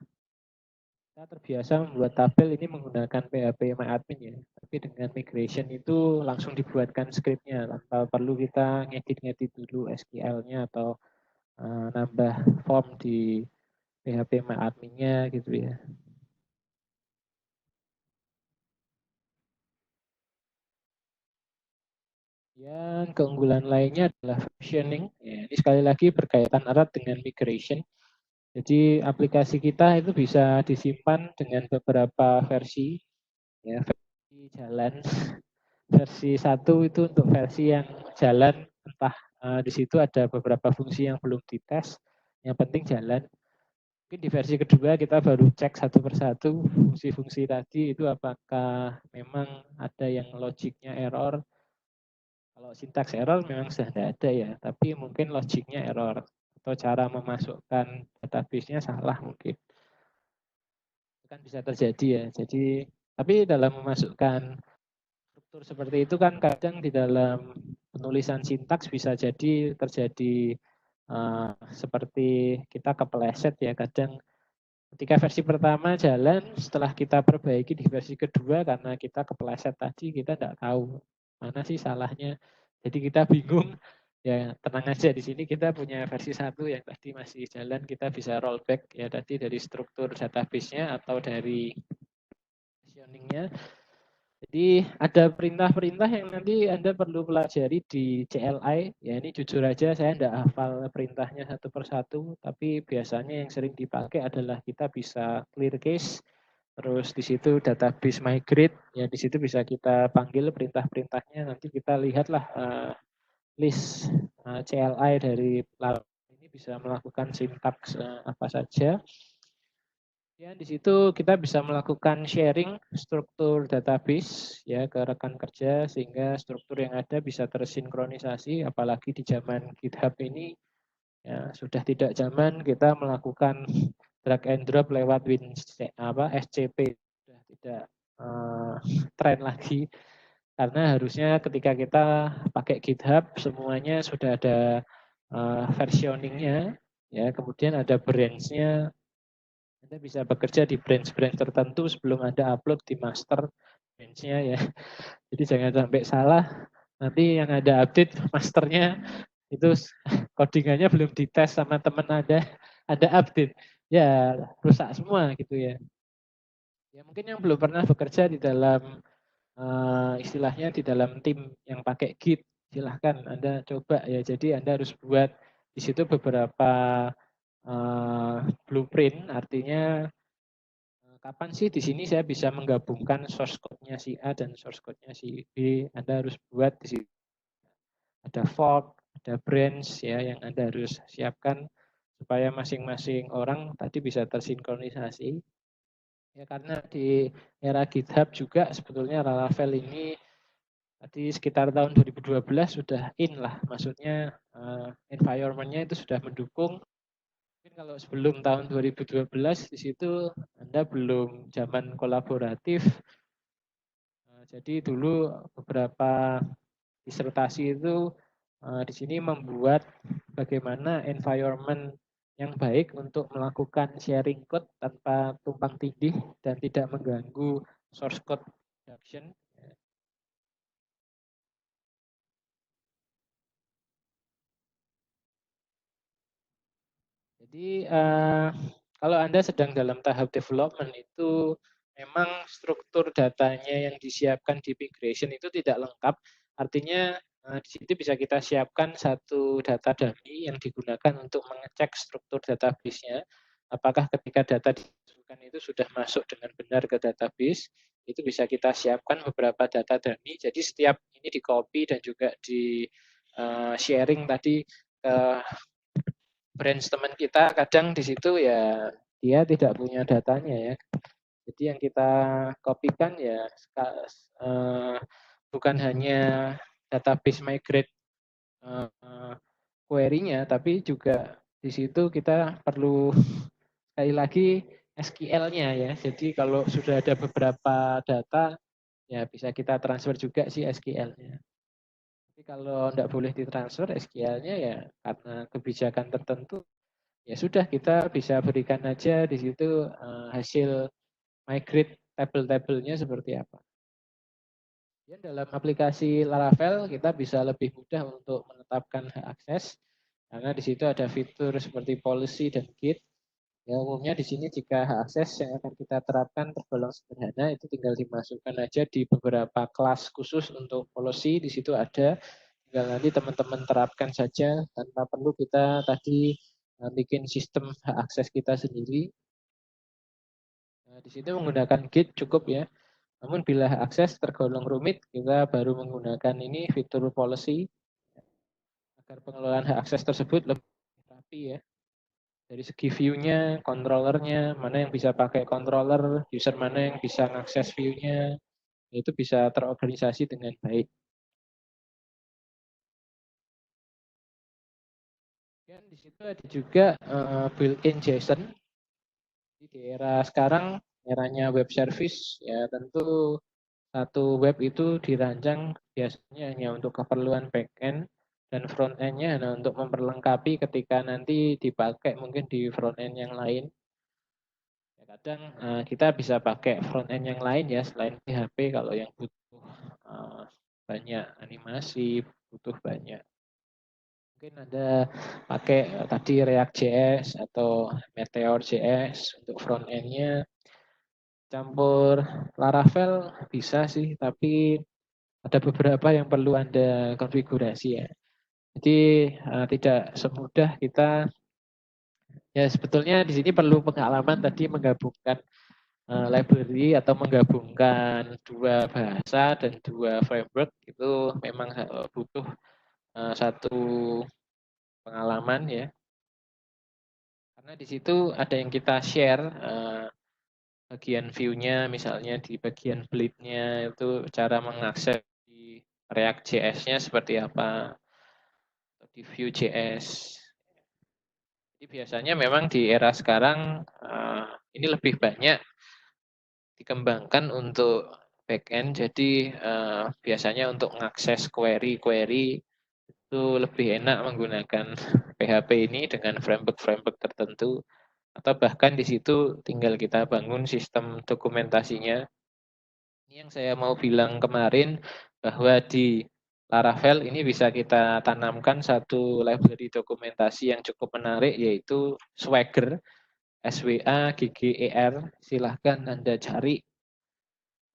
kita terbiasa membuat tabel ini menggunakan PHP MyAdmin ya. Tapi dengan migration itu langsung dibuatkan scriptnya tanpa perlu kita ngedit-ngedit dulu SQL-nya atau nambah form di PHP MyAdmin-nya gitu ya. Yang keunggulan lainnya adalah versioning. Ya, ini sekali lagi berkaitan erat dengan migration. Jadi aplikasi kita itu bisa disimpan dengan beberapa versi. Ya, versi jalan, versi 1 itu untuk versi yang jalan, entah di situ ada beberapa fungsi yang belum dites, yang penting jalan. Mungkin di versi kedua kita baru cek satu persatu fungsi-fungsi tadi itu apakah memang ada yang logiknya error. Kalau sintaks error memang sudah tidak ada ya, tapi mungkin logiknya error atau cara memasukkan database-nya salah mungkin. Itu kan bisa terjadi ya. Jadi tapi dalam memasukkan struktur seperti itu kan kadang di dalam penulisan sintaks bisa jadi terjadi seperti kita kepeleset ya, kadang ketika versi pertama jalan, setelah kita perbaiki di versi kedua karena kita kepeleset tadi, kita tidak tahu mana sih salahnya. Jadi kita bingung. Ya tenang aja, di sini kita punya versi 1 yang tadi masih jalan, kita bisa rollback ya tadi dari struktur database-nya atau dari versioningnya. Jadi ada perintah-perintah yang nanti Anda perlu pelajari di CLI. Ya ini jujur aja saya tidak hafal perintahnya satu persatu, tapi biasanya yang sering dipakai adalah kita bisa clear case, terus di situ database migrate, ya di situ bisa kita panggil perintah-perintahnya. Nanti kita lihatlah list CLI dari ini bisa melakukan sintaks apa saja. Ya, di situ kita bisa melakukan sharing struktur database ya ke rekan kerja sehingga struktur yang ada bisa tersinkronisasi, apalagi di zaman GitHub ini ya sudah tidak zaman kita melakukan drag and drop lewat SCP, sudah tidak tren lagi, karena harusnya ketika kita pakai GitHub semuanya sudah ada versioningnya ya, kemudian ada branch-nya. Anda bisa bekerja di branch-branch tertentu sebelum Anda upload di master branch-nya ya. Jadi jangan sampai salah, nanti yang ada update masternya itu codingannya belum dites sama teman ada update. Ya rusak semua gitu ya. Ya mungkin yang belum pernah bekerja di dalam istilahnya di dalam tim yang pakai Git, silahkan Anda coba ya. Jadi Anda harus buat di situ beberapa blueprint, artinya kapan sih di sini saya bisa menggabungkan source code-nya si A dan source code-nya si B. Anda harus buat di situ ada fork, ada branch ya yang Anda harus siapkan supaya masing-masing orang tadi bisa tersinkronisasi. Ya karena di era GitHub juga sebetulnya Laravel ini tadi sekitar tahun 2012 sudah in lah, maksudnya environment-nya itu sudah mendukung. Mungkin kalau sebelum tahun 2012 di situ Anda belum zaman kolaboratif. Jadi dulu beberapa disertasi itu di sini membuat bagaimana environment yang baik untuk melakukan sharing code tanpa tumpang tindih dan tidak mengganggu source code production. Jadi kalau Anda sedang dalam tahap development itu memang struktur datanya yang disiapkan di migration itu tidak lengkap. Artinya di situ bisa kita siapkan satu data dummy yang digunakan untuk mengecek struktur database-nya. Apakah ketika data dimasukkan itu sudah masuk dengan benar ke database, itu bisa kita siapkan beberapa data dummy. Jadi setiap ini di copy dan juga di sharing tadi ke branch teman kita, kadang di situ ya dia tidak punya datanya ya. Jadi yang kita kopikan ya bukan hanya database migrate query-nya, tapi juga di situ kita perlu sekali lagi SQL-nya ya. Jadi kalau sudah ada beberapa data, ya bisa kita transfer juga sih SQL-nya. Tapi kalau tidak boleh ditransfer SQL-nya ya karena kebijakan tertentu, ya sudah kita bisa berikan aja di situ hasil migrate table-tablenya seperti apa. Ya, dalam aplikasi Laravel kita bisa lebih mudah untuk menetapkan hak akses karena di situ ada fitur seperti policy dan git. Ya, umumnya di sini jika hak akses yang akan kita terapkan tergolong sederhana, itu tinggal dimasukkan aja di beberapa kelas khusus untuk policy, di situ ada. Tinggal nanti teman-teman terapkan saja tanpa perlu kita tadi bikin sistem hak akses kita sendiri. Nah, di situ menggunakan Git cukup ya. Namun bila hak akses tergolong rumit, kita baru menggunakan ini fitur policy agar pengelolaan hak akses tersebut lebih rapi ya. Dari segi view-nya, controllernya, mana yang bisa pakai controller, user mana yang bisa mengakses view-nya, itu bisa terorganisasi dengan baik. Dan di situ ada juga built-in JSON. Di era sekarang, eranya web service, ya tentu satu web itu dirancang biasanya hanya untuk keperluan back-end dan front-end-nya hanya untuk memperlengkapi ketika nanti dipakai mungkin di front-end yang lain. Ya, kadang kita bisa pakai front-end yang lain ya selain PHP kalau yang butuh banyak animasi, butuh banyak. Mungkin ada pakai tadi React.js atau Meteor.js untuk front-end-nya. Campur Laravel bisa sih, tapi ada beberapa yang perlu Anda konfigurasi ya. Jadi tidak semudah kita, ya sebetulnya di sini perlu pengalaman tadi menggabungkan library atau menggabungkan dua bahasa dan dua framework itu memang butuh satu pengalaman ya. Karena di situ ada yang kita share bagian view-nya, misalnya di bagian bleed-nya itu cara mengakses di React.js-nya seperti apa, atau di Vue.js. Jadi biasanya memang di era sekarang ini lebih banyak dikembangkan untuk back-end, jadi biasanya untuk mengakses query-query itu lebih enak menggunakan PHP ini dengan framework-framework tertentu, atau bahkan di situ tinggal kita bangun sistem dokumentasinya. Ini yang saya mau bilang kemarin, bahwa di Laravel ini bisa kita tanamkan satu library dokumentasi yang cukup menarik, yaitu Swagger, SWAGGER. Silahkan Anda cari.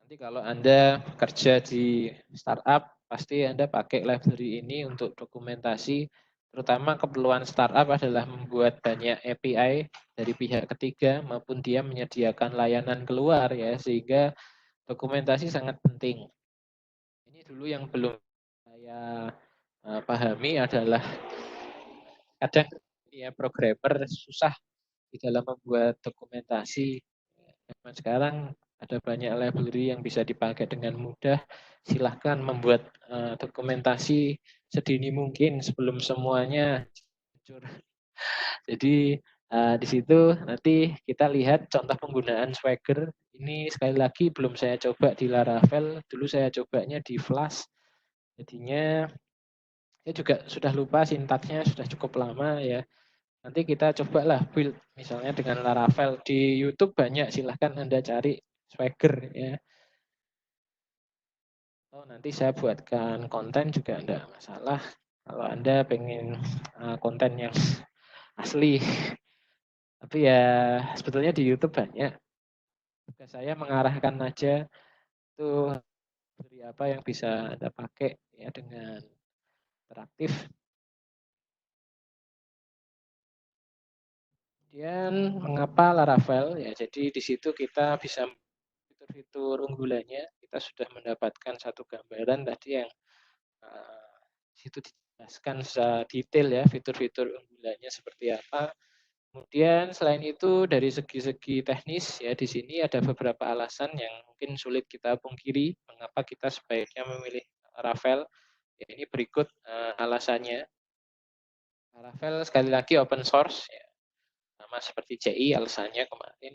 Nanti kalau Anda kerja di startup, pasti Anda pakai library ini untuk dokumentasi. Terutama keperluan startup adalah membuat banyak API dari pihak ketiga maupun dia menyediakan layanan keluar ya, sehingga dokumentasi sangat penting. Ini dulu yang belum saya pahami adalah kadang ya programmer susah di dalam membuat dokumentasi. Zaman sekarang ada banyak library yang bisa dipakai dengan mudah. Silahkan membuat dokumentasi sedini mungkin sebelum semuanya hancur. Jadi di situ nanti kita lihat contoh penggunaan Swagger. Ini sekali lagi belum saya coba di Laravel, dulu saya cobanya di Flash. Jadinya saya juga sudah lupa sintaksnya, sudah cukup lama ya. Nanti kita cobalah build misalnya dengan Laravel di YouTube banyak, silahkan Anda cari Swagger ya. Oh, nanti saya buatkan konten juga enggak masalah. Kalau Anda pengen konten yang asli. Tapi ya sebetulnya di YouTube banyak. Tugas saya mengarahkan aja tuh dari apa yang bisa Anda pakai ya dengan interaktif. Kemudian mengapa Laravel? Ya, jadi di situ kita bisa fitur-fitur unggulannya. Kita sudah mendapatkan satu gambaran tadi yang di situ dijelaskan secara detail ya fitur-fitur unggulannya seperti apa. Kemudian selain itu dari segi-segi teknis ya di sini ada beberapa alasan yang mungkin sulit kita pungkiri mengapa kita sebaiknya memilih Laravel. Ya, ini berikut alasannya. Laravel sekali lagi open source ya, sama seperti CI alasannya kemarin.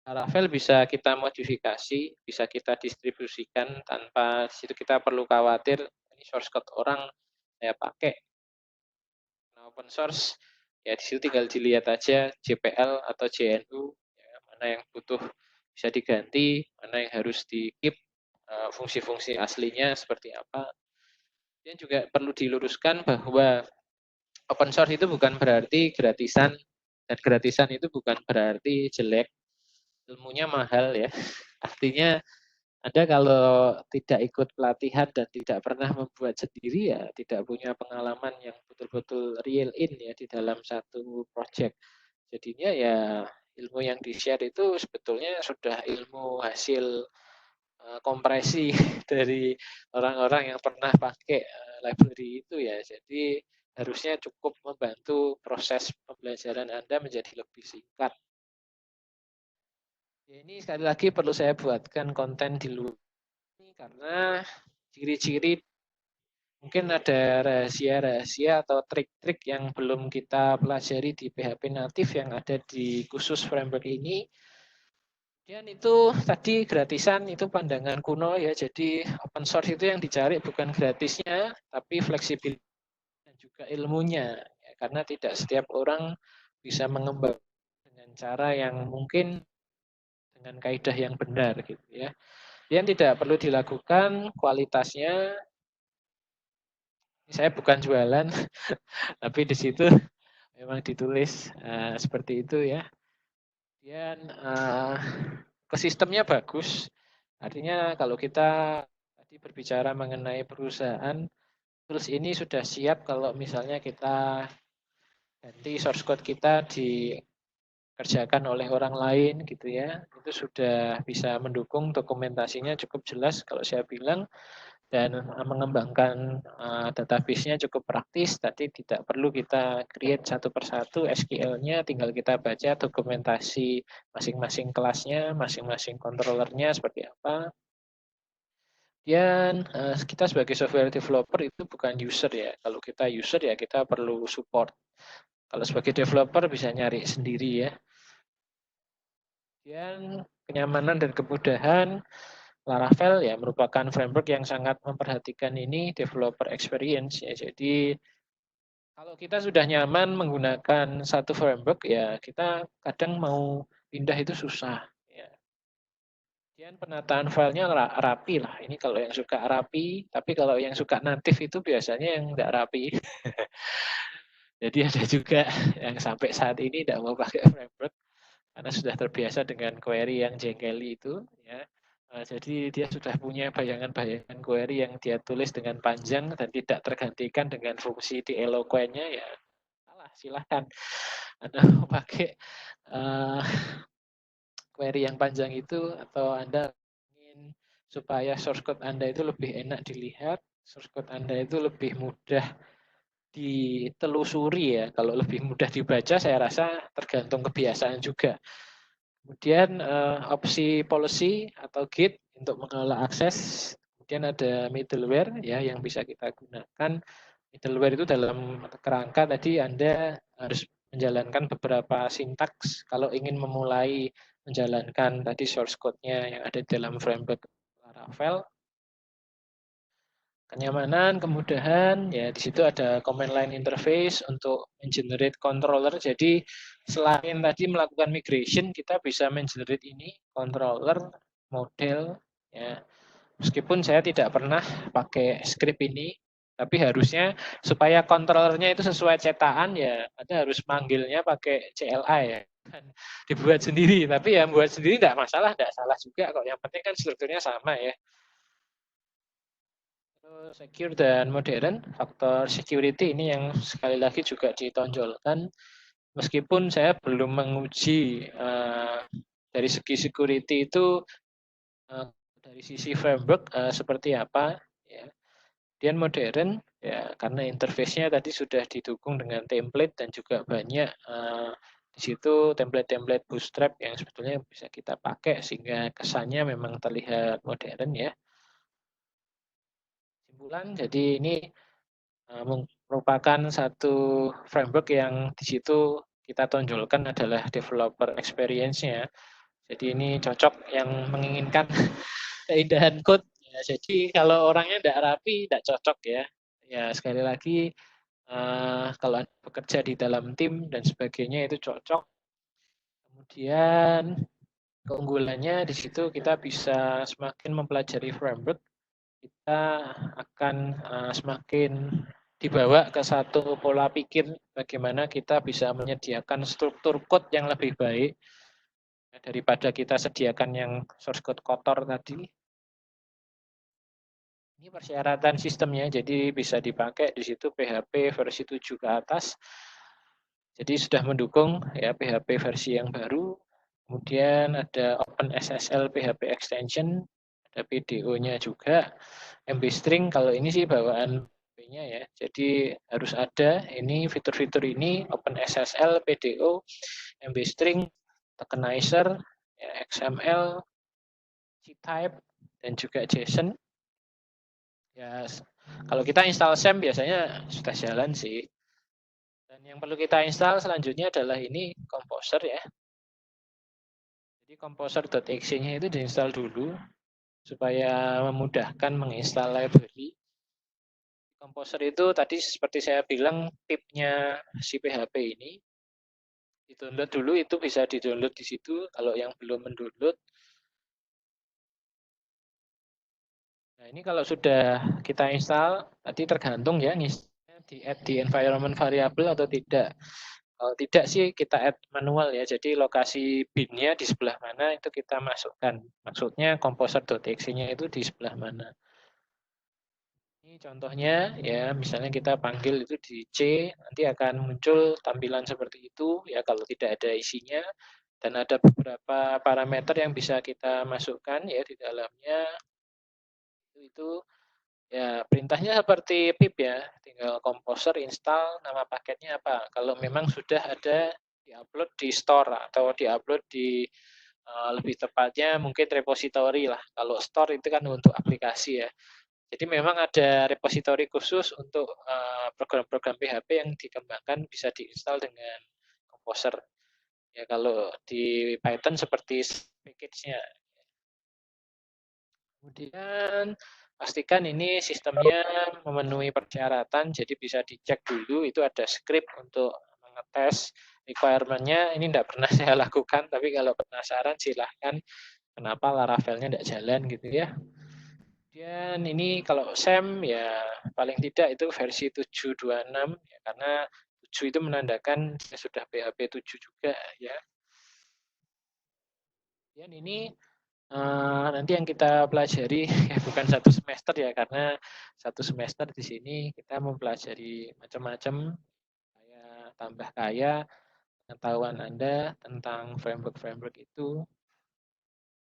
Laravel bisa kita modifikasi, bisa kita distribusikan tanpa situ kita perlu khawatir ini source code orang saya pakai. Nah, open source ya di situ tinggal dilihat aja JPL atau JNU ya, mana yang butuh bisa diganti, mana yang harus di keep fungsi-fungsi aslinya seperti apa. Dan juga perlu diluruskan bahwa open source itu bukan berarti gratisan dan gratisan itu bukan berarti jelek. Ilmunya mahal ya. Artinya Anda kalau tidak ikut pelatihan dan tidak pernah membuat sendiri ya tidak punya pengalaman yang betul-betul real in ya di dalam satu project. Jadinya ya ilmu yang di-share itu sebetulnya sudah ilmu hasil kompresi dari orang-orang yang pernah pakai library itu ya. Jadi harusnya cukup membantu proses pembelajaran Anda menjadi lebih singkat. Ya, ini sekali lagi perlu saya buatkan konten di luar ini karena ciri-ciri mungkin ada rahasia-rahasia atau trik-trik yang belum kita pelajari di PHP natif yang ada di khusus framework ini. Dan itu tadi gratisan itu pandangan kuno ya. Jadi open source itu yang dicari bukan gratisnya, tapi fleksibilitas dan juga ilmunya. Ya, karena tidak setiap orang bisa mengembangkan dengan cara yang mungkin dengan kaidah yang benar gitu ya. Yang tidak perlu dilakukan kualitasnya, saya bukan jualan, tapi di situ memang ditulis seperti itu ya. Dan ekosistemnya bagus, artinya kalau kita tadi berbicara mengenai perusahaan, terus ini sudah siap kalau misalnya kita ganti source code kita dikerjakan oleh orang lain gitu ya, itu sudah bisa mendukung dokumentasinya cukup jelas kalau saya bilang. Dan mengembangkan database-nya cukup praktis. Tadi tidak perlu kita create satu persatu SQL-nya, tinggal kita baca dokumentasi masing-masing kelasnya, masing-masing controllernya seperti apa. Dan kita sebagai software developer itu bukan user ya. Kalau kita user ya kita perlu support. Kalau sebagai developer bisa nyari sendiri ya. Dan kenyamanan dan kemudahan Laravel ya merupakan framework yang sangat memperhatikan ini developer experience ya. Jadi kalau kita sudah nyaman menggunakan satu framework ya kita kadang mau pindah itu susah ya. Kemudian penataan filenya rapi lah. Ini kalau yang suka rapi, tapi kalau yang suka natif itu biasanya yang tidak rapi. Jadi ada juga yang sampai saat ini tidak mau pakai framework karena sudah terbiasa dengan query yang jengkelly itu ya. Jadi dia sudah punya bayangan-bayangan query yang dia tulis dengan panjang dan tidak tergantikan dengan fungsi di eloquent-nya ya. Salah, silahkan Anda mau pakai query yang panjang itu atau Anda ingin supaya source code Anda itu lebih enak dilihat, source code Anda itu lebih mudah ditelusuri ya. Kalau lebih mudah dibaca saya rasa tergantung kebiasaan juga. Kemudian opsi policy atau git untuk mengelola akses. Kemudian ada middleware ya yang bisa kita gunakan. Middleware itu dalam kerangka tadi Anda harus menjalankan beberapa sintaks kalau ingin memulai menjalankan tadi source code-nya yang ada di dalam framework Laravel. Kenyamanan, kemudahan, ya di situ ada command line interface untuk generate controller. Jadi selain tadi melakukan migration, kita bisa generate ini controller, model, ya. Meskipun saya tidak pernah pakai script ini, tapi harusnya supaya controllernya itu sesuai cetakan ya, Anda harus manggilnya pakai CLI ya. Dan dibuat sendiri, tapi ya buat sendiri tidak masalah, tidak salah juga kok. Yang penting kan strukturnya sama ya. Secure dan modern, faktor security ini yang sekali lagi juga ditonjolkan. Meskipun saya belum menguji dari segi security itu dari sisi framework seperti apa. Ya. Kemudian modern, ya karena interface-nya tadi sudah didukung dengan template dan juga banyak di situ template-template Bootstrap yang sebetulnya bisa kita pakai sehingga kesannya memang terlihat modern ya. Kesimpulan, jadi ini merupakan satu framework yang di situ kita tonjolkan adalah developer experience-nya. Jadi ini cocok yang menginginkan keindahan code. Ya, jadi kalau orangnya tidak rapi, tidak cocok ya. Ya sekali lagi kalau Anda bekerja di dalam tim dan sebagainya itu cocok. Kemudian keunggulannya di situ kita bisa semakin mempelajari framework, kita akan semakin dibawa ke satu pola pikir bagaimana kita bisa menyediakan struktur code yang lebih baik daripada kita sediakan yang source code kotor tadi. Ini persyaratan sistemnya, jadi bisa dipakai di situ PHP versi 7 ke atas. Jadi sudah mendukung ya PHP versi yang baru. Kemudian ada OpenSSL PHP extension, ada PDO-nya juga. MB String kalau ini sih bawaan PHP-nya ya. Jadi harus ada ini fitur-fitur ini OpenSSL, PDO, MB String, tokenizer, ya, XML, C-type dan juga JSON. Ya, kalau kita install SAM biasanya sudah jalan sih. Dan yang perlu kita install selanjutnya adalah ini Composer ya. Jadi composer.exe-nya itu diinstal dulu supaya memudahkan menginstal library. Composer itu tadi seperti saya bilang tipnya si PHP ini. Di-download dulu, itu bisa di-download di situ kalau yang belum mendownload. Nah, ini kalau sudah kita install, tadi tergantung ya di-add di environment variable atau tidak. Kalau tidak sih kita add manual ya. Jadi lokasi bin-nya di sebelah mana itu kita masukkan. Maksudnya composer.exe-nya itu di sebelah mana. Ini contohnya ya, misalnya kita panggil itu di C, nanti akan muncul tampilan seperti itu ya kalau tidak ada isinya, dan ada beberapa parameter yang bisa kita masukkan ya di dalamnya. Itu ya perintahnya seperti pip ya, tinggal composer install nama paketnya apa. Kalau memang sudah ada diupload di store atau diupload di lebih tepatnya mungkin repository lah. Kalau store itu kan untuk aplikasi ya. Jadi memang ada repository khusus untuk program-program PHP yang dikembangkan bisa diinstal dengan Composer. Ya kalau di Python seperti package-nya. Kemudian pastikan ini sistemnya memenuhi persyaratan, jadi bisa dicek dulu itu ada script untuk mengetes requirement-nya. Ini tidak pernah saya lakukan, tapi kalau penasaran silahkan kenapa Laravel-nya tidak jalan gitu ya. Kemudian ini kalau SAM ya paling tidak itu versi 7.26 ya, karena 7 itu menandakan sudah PHP 7 juga ya. Kemudian ini nanti yang kita pelajari ya bukan satu semester ya, karena satu semester di sini kita mempelajari macam-macam, tambah kaya pengetahuan Anda tentang framework-framework itu.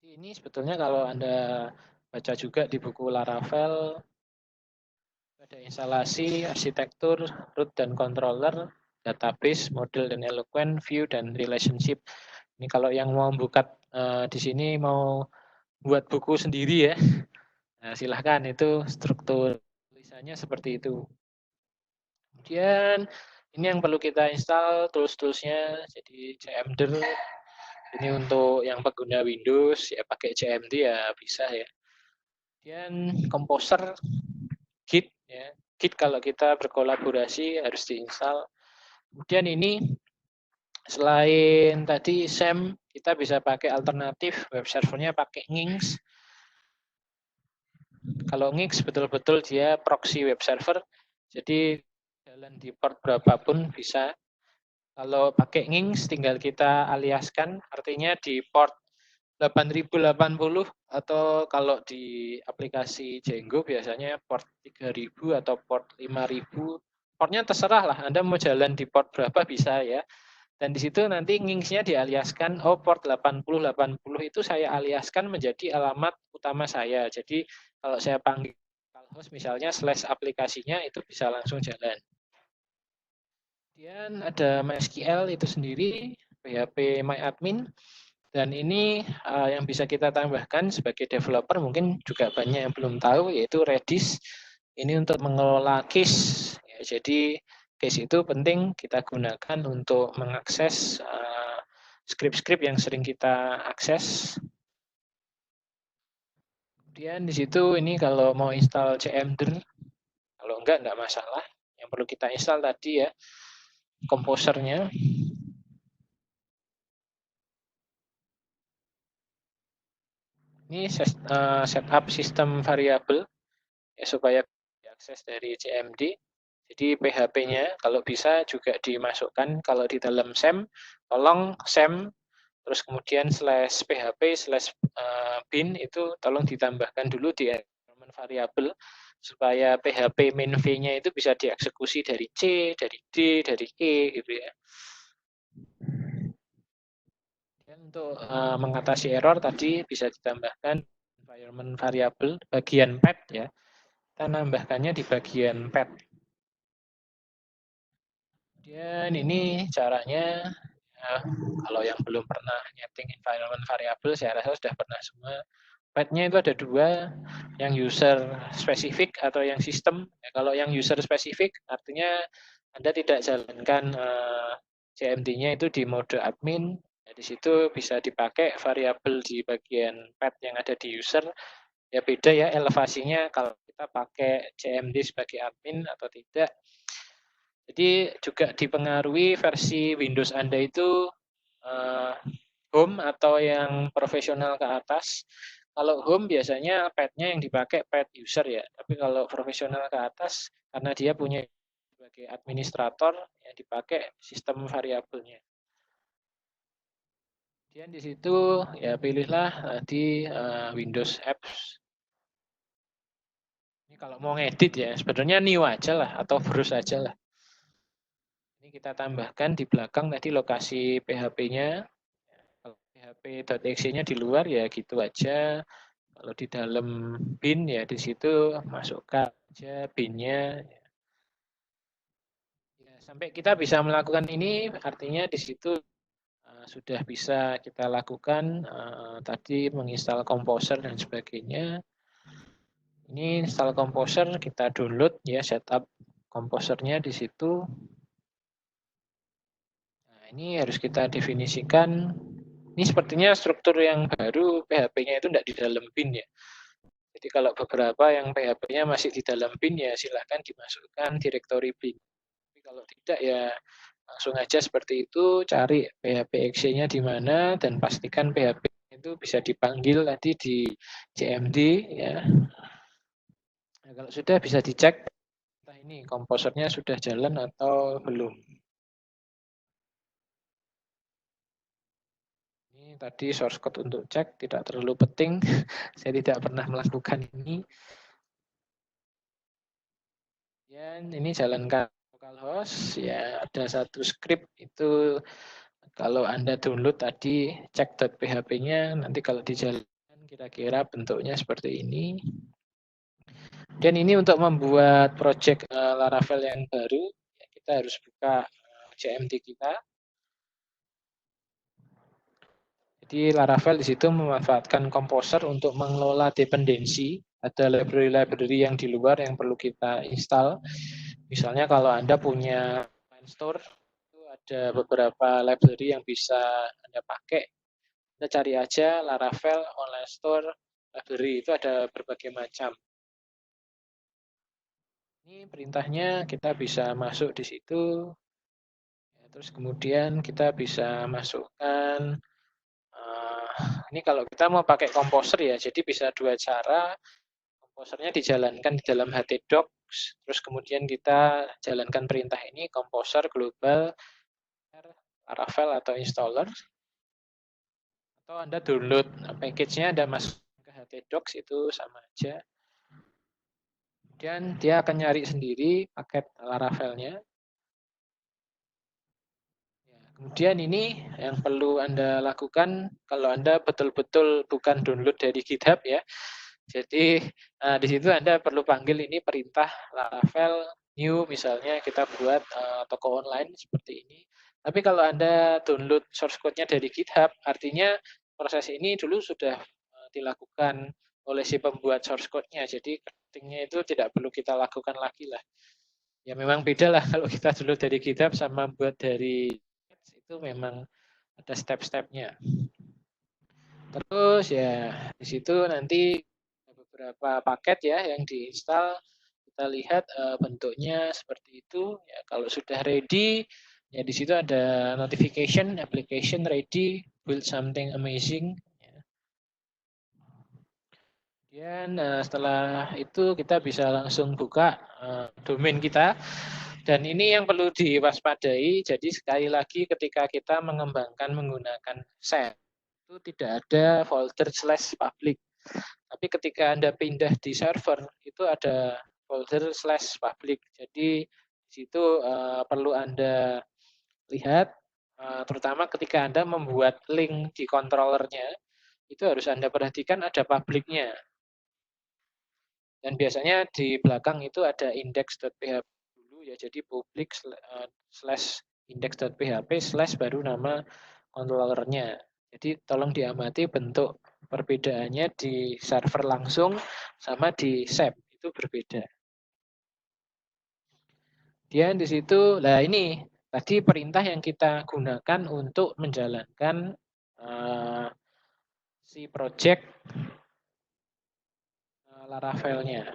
Ini sebetulnya kalau Anda baca juga di buku Laravel, ada instalasi, arsitektur, root dan controller, database, model dan eloquent, view dan relationship. Ini kalau yang mau buka di sini mau buat buku sendiri ya, nah, silahkan, itu struktur tulisannya seperti itu. Kemudian ini yang perlu kita install tools-toolsnya, jadi CMD. Ini untuk yang pengguna Windows ya pakai CMD ya bisa ya. Kemudian Composer, Git ya. Git kalau kita berkolaborasi harus diinstal. Kemudian ini selain tadi SAM, kita bisa pakai alternatif web servernya pakai Nginx. Kalau Nginx betul-betul dia proxy web server, jadi jalan di port berapapun bisa. Kalau pakai Nginx tinggal kita aliaskan, artinya di port 8080 atau kalau di aplikasi Django biasanya port 3000 atau port 5000. Portnya terserah lah, Anda mau jalan di port berapa bisa ya. Dan di situ nanti Nginx-nya dialiaskan, oh port 8080 itu saya aliaskan menjadi alamat utama saya. Jadi kalau saya panggil host misalnya slash aplikasinya itu bisa langsung jalan. Kemudian ada MySQL itu sendiri, PHP MyAdmin. Dan ini yang bisa kita tambahkan sebagai developer mungkin juga banyak yang belum tahu, yaitu Redis. Ini untuk mengelola case. Ya, jadi case itu penting kita gunakan untuk mengakses script-script yang sering kita akses. Kemudian di situ ini kalau mau install CMD, kalau enggak masalah. Yang perlu kita install tadi ya, komposernya. Ini setup sistem variabel ya, supaya diakses dari CMD. Jadi PHP-nya kalau bisa juga dimasukkan kalau di dalam SAM, tolong SAM terus kemudian slash PHP slash bin itu tolong ditambahkan dulu di environment variable supaya PHP main V-nya itu bisa dieksekusi dari C, dari D, dari E gitu ya. Dan untuk mengatasi error tadi bisa ditambahkan environment variable bagian path ya. Kita nambahkannya di bagian path. Dan ini caranya, kalau yang belum pernah nyeting environment variable, saya rasa sudah pernah semua. Path-nya itu ada dua, yang user spesifik atau yang sistem. Ya, kalau yang user spesifik, artinya Anda tidak jalankan CMD-nya itu di mode admin. Ya, di situ bisa dipakai variabel di bagian path yang ada di user. Ya beda ya elevasinya kalau kita pakai CMD sebagai admin atau tidak. Jadi juga dipengaruhi versi Windows Anda itu home atau yang profesional ke atas. Kalau home biasanya pad-nya yang dipakai pad user ya. Tapi kalau profesional ke atas karena dia punya sebagai administrator yang dipakai sistem variabelnya. Kemudian di situ ya pilihlah di Windows Apps. Ini kalau mau ngedit ya sebenarnya new aja lah atau browse aja lah. Ini kita tambahkan di belakang tadi lokasi PHP-nya. Kalau php.exe-nya di luar ya gitu aja. Kalau di dalam bin ya di situ masukkan aja bin-nya. Ya, sampai kita bisa melakukan ini artinya di situ sudah bisa kita lakukan tadi menginstal Composer dan sebagainya. Ini install Composer, kita download ya setup Composernya di situ. Nah, ini harus kita definisikan. Ini sepertinya struktur yang baru PHP-nya itu tidak di dalam bin ya. Jadi kalau beberapa yang PHP-nya masih di dalam bin ya silahkan dimasukkan direktori bin. Tapi kalau tidak ya langsung aja seperti itu, cari PHP exe-nya di mana dan pastikan PHP itu bisa dipanggil tadi di CMD ya. Nah, kalau sudah bisa dicek entah ini komposernya sudah jalan atau belum. Ini tadi source code untuk cek tidak terlalu penting. Saya tidak pernah melakukan ini. Dan ini jalankan localhost ya, ada satu script itu kalau Anda download tadi cek.php-nya nanti kalau dijalankan kira-kira bentuknya seperti ini. Dan ini untuk membuat project Laravel yang baru kita harus buka CMD kita. Jadi Laravel di situ memanfaatkan Composer untuk mengelola dependensi. Ada library-library yang di luar yang perlu kita install. Misalnya kalau Anda punya online store, itu ada beberapa library yang bisa Anda pakai. Anda cari aja Laravel online store library, itu ada berbagai macam. Ini perintahnya kita bisa masuk di situ. Terus kemudian kita bisa masukkan, ini kalau kita mau pakai Composer ya, jadi bisa dua cara. Composernya dijalankan di dalam htdocs, terus kemudian kita jalankan perintah ini, Composer global Laravel atau installer, atau Anda download package-nya, Anda masuk ke htdocs, itu sama aja. Kemudian dia akan nyari sendiri paket Laravelnya. Kemudian ini yang perlu Anda lakukan kalau Anda betul-betul bukan download dari GitHub ya. Jadi di situ Anda perlu panggil ini perintah Laravel new, misalnya kita buat toko online seperti ini. Tapi kalau Anda download source code-nya dari GitHub, artinya proses ini dulu sudah dilakukan oleh si pembuat source code-nya. Jadi coding-nya itu tidak perlu kita lakukan lagi lah. Ya memang beda lah kalau kita dulu dari GitHub sama buat dari itu memang ada step-stepnya. Terus ya di situ nanti beberapa paket ya yang diinstal, kita lihat bentuknya seperti itu. Ya kalau sudah ready, ya di situ ada notification application ready, build something amazing. Dan setelah itu kita bisa langsung buka domain kita. Dan ini yang perlu diwaspadai. Jadi sekali lagi ketika kita mengembangkan menggunakan shell, itu tidak ada folder /public. Tapi ketika Anda pindah di server, itu ada folder /public. Jadi di situ perlu Anda lihat, terutama ketika Anda membuat link di controllernya, itu harus Anda perhatikan ada publiknya. Dan biasanya di belakang itu ada index.php dulu ya, jadi public slash index.php slash baru nama controllernya. Jadi tolong diamati bentuk perbedaannya di server langsung sama di SAP itu berbeda. Dan di situ, nah ini tadi perintah yang kita gunakan untuk menjalankan si project Laravelnya.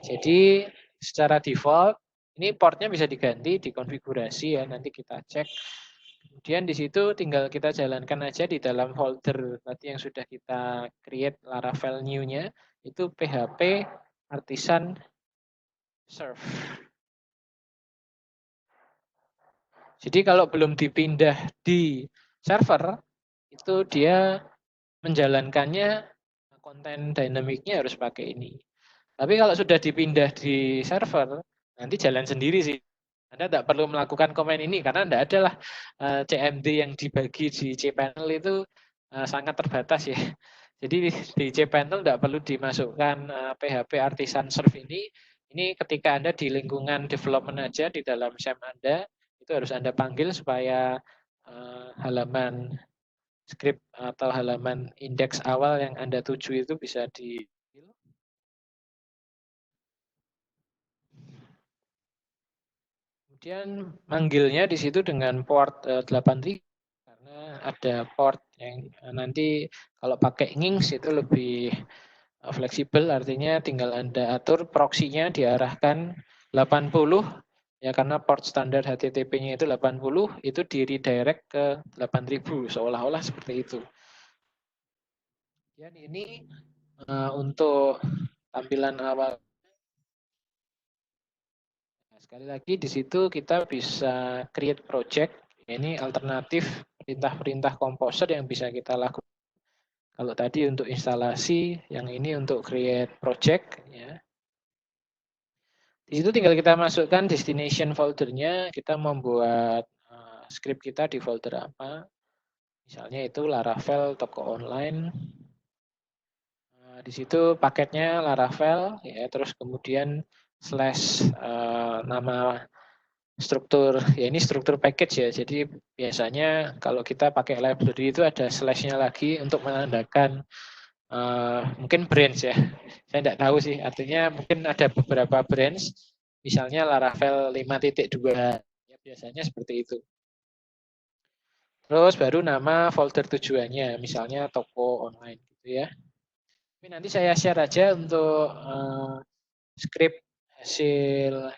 Jadi secara default ini portnya bisa diganti di konfigurasi ya, nanti kita cek. Kemudian di situ tinggal kita jalankan aja di dalam folder tadi yang sudah kita create Laravel new-nya, itu PHP artisan serve. Jadi kalau belum dipindah di server, itu dia menjalankannya konten dynamic-nya harus pakai ini. Tapi kalau sudah dipindah di server, nanti jalan sendiri sih. Anda tidak perlu melakukan komen ini karena tidak ada lah CMD yang dibagi di cPanel itu sangat terbatas ya. Jadi di cPanel tidak perlu dimasukkan PHP artisan serve ini. Ini ketika Anda di lingkungan development aja di dalam SAM Anda, itu harus Anda panggil supaya halaman script atau halaman indeks awal yang Anda tuju itu bisa di. Kemudian manggilnya di situ dengan port 8000 karena ada port yang nanti kalau pakai Nginx itu lebih fleksibel, artinya tinggal Anda atur proksinya diarahkan 80 ya, karena port standar HTTP-nya itu 80, itu di redirect ke 8000 seolah-olah seperti itu. Dan ini untuk tampilan awal. Sekali lagi di situ kita bisa create project. Ini alternatif perintah-perintah Composer yang bisa kita lakukan. Kalau tadi untuk instalasi, yang ini untuk create project. Ya. Di situ tinggal kita masukkan destination foldernya. Kita membuat script kita di folder apa. Misalnya itu Laravel toko online. Di situ paketnya Laravel, ya, terus kemudian slash nama struktur, ya ini struktur package ya. Jadi biasanya kalau kita pakai library itu ada slash-nya lagi untuk menandakan mungkin branch ya. Saya tidak tahu sih, artinya mungkin ada beberapa branch, misalnya Laravel 5.2, ya biasanya seperti itu. Terus baru nama folder tujuannya, misalnya toko online gitu ya. Tapi nanti saya share aja untuk script hasil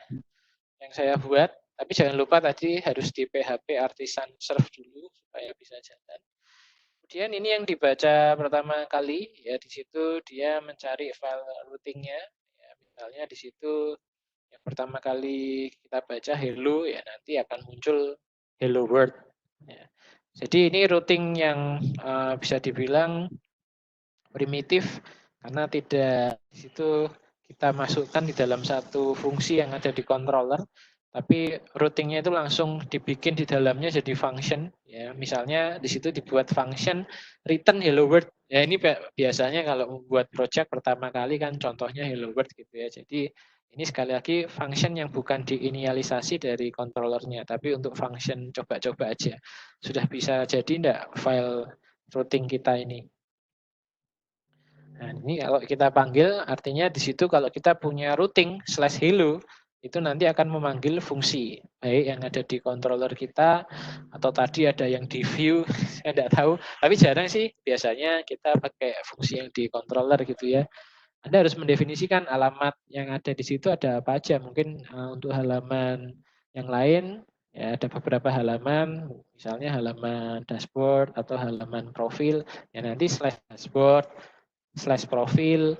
yang saya buat. Tapi jangan lupa tadi harus di PHP Artisan Serve dulu supaya bisa jalan. Kemudian ini yang dibaca pertama kali, ya di situ dia mencari file routingnya. Ya, misalnya di situ yang pertama kali kita baca hello, ya nanti akan muncul hello world. Ya. Jadi ini routing yang bisa dibilang primitif karena tidak di situ kita masukkan di dalam satu fungsi yang ada di controller, tapi routingnya itu langsung dibikin di dalamnya jadi function. Ya, misalnya di situ dibuat function return hello world. Ya ini biasanya kalau membuat project pertama kali kan contohnya hello world gitu ya. Jadi ini sekali lagi function yang bukan diinisialisasi dari controllernya, tapi untuk function coba-coba aja. Sudah bisa jadi enggak file routing kita ini? Nah, ini kalau kita panggil, artinya di situ kalau kita punya routing /hello, itu nanti akan memanggil fungsi, baik yang ada di controller kita, atau tadi ada yang di view, saya tidak tahu, tapi jarang sih, biasanya kita pakai fungsi yang di controller gitu ya. Anda harus mendefinisikan alamat yang ada di situ ada apa aja, mungkin untuk halaman yang lain, ya ada beberapa halaman, misalnya halaman dashboard atau halaman profil, ya nanti /dashboard, /profil,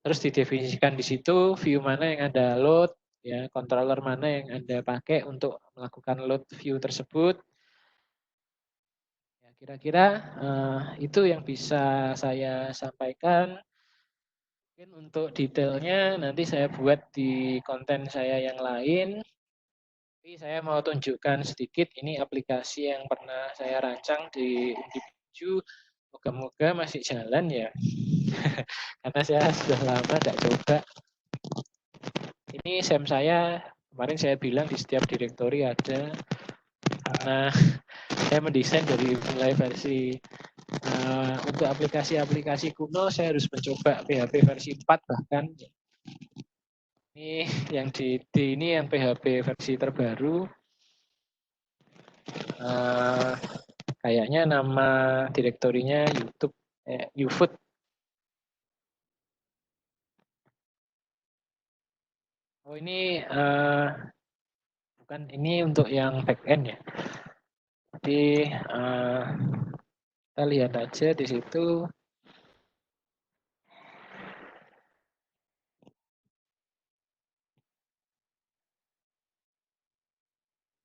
terus didefinisikan di situ view mana yang Anda load, ya controller mana yang Anda pakai untuk melakukan load view tersebut. Ya, kira-kira itu yang bisa saya sampaikan. Mungkin untuk detailnya nanti saya buat di konten saya yang lain. Tapi saya mau tunjukkan sedikit ini aplikasi yang pernah saya rancang di Biju. Moga-moga masih jalan ya. Karena saya sudah lama tidak coba. Ini SAM saya, kemarin saya bilang di setiap direktori ada. Karena saya mendesain dari mulai versi untuk aplikasi-aplikasi kuno, saya harus mencoba PHP versi 4 bahkan. Ini yang ini yang PHP versi terbaru. Kayaknya nama direktorinya YouTube, YouFood. Oh ini bukan, ini untuk yang back end ya. Jadi kita lihat aja di situ.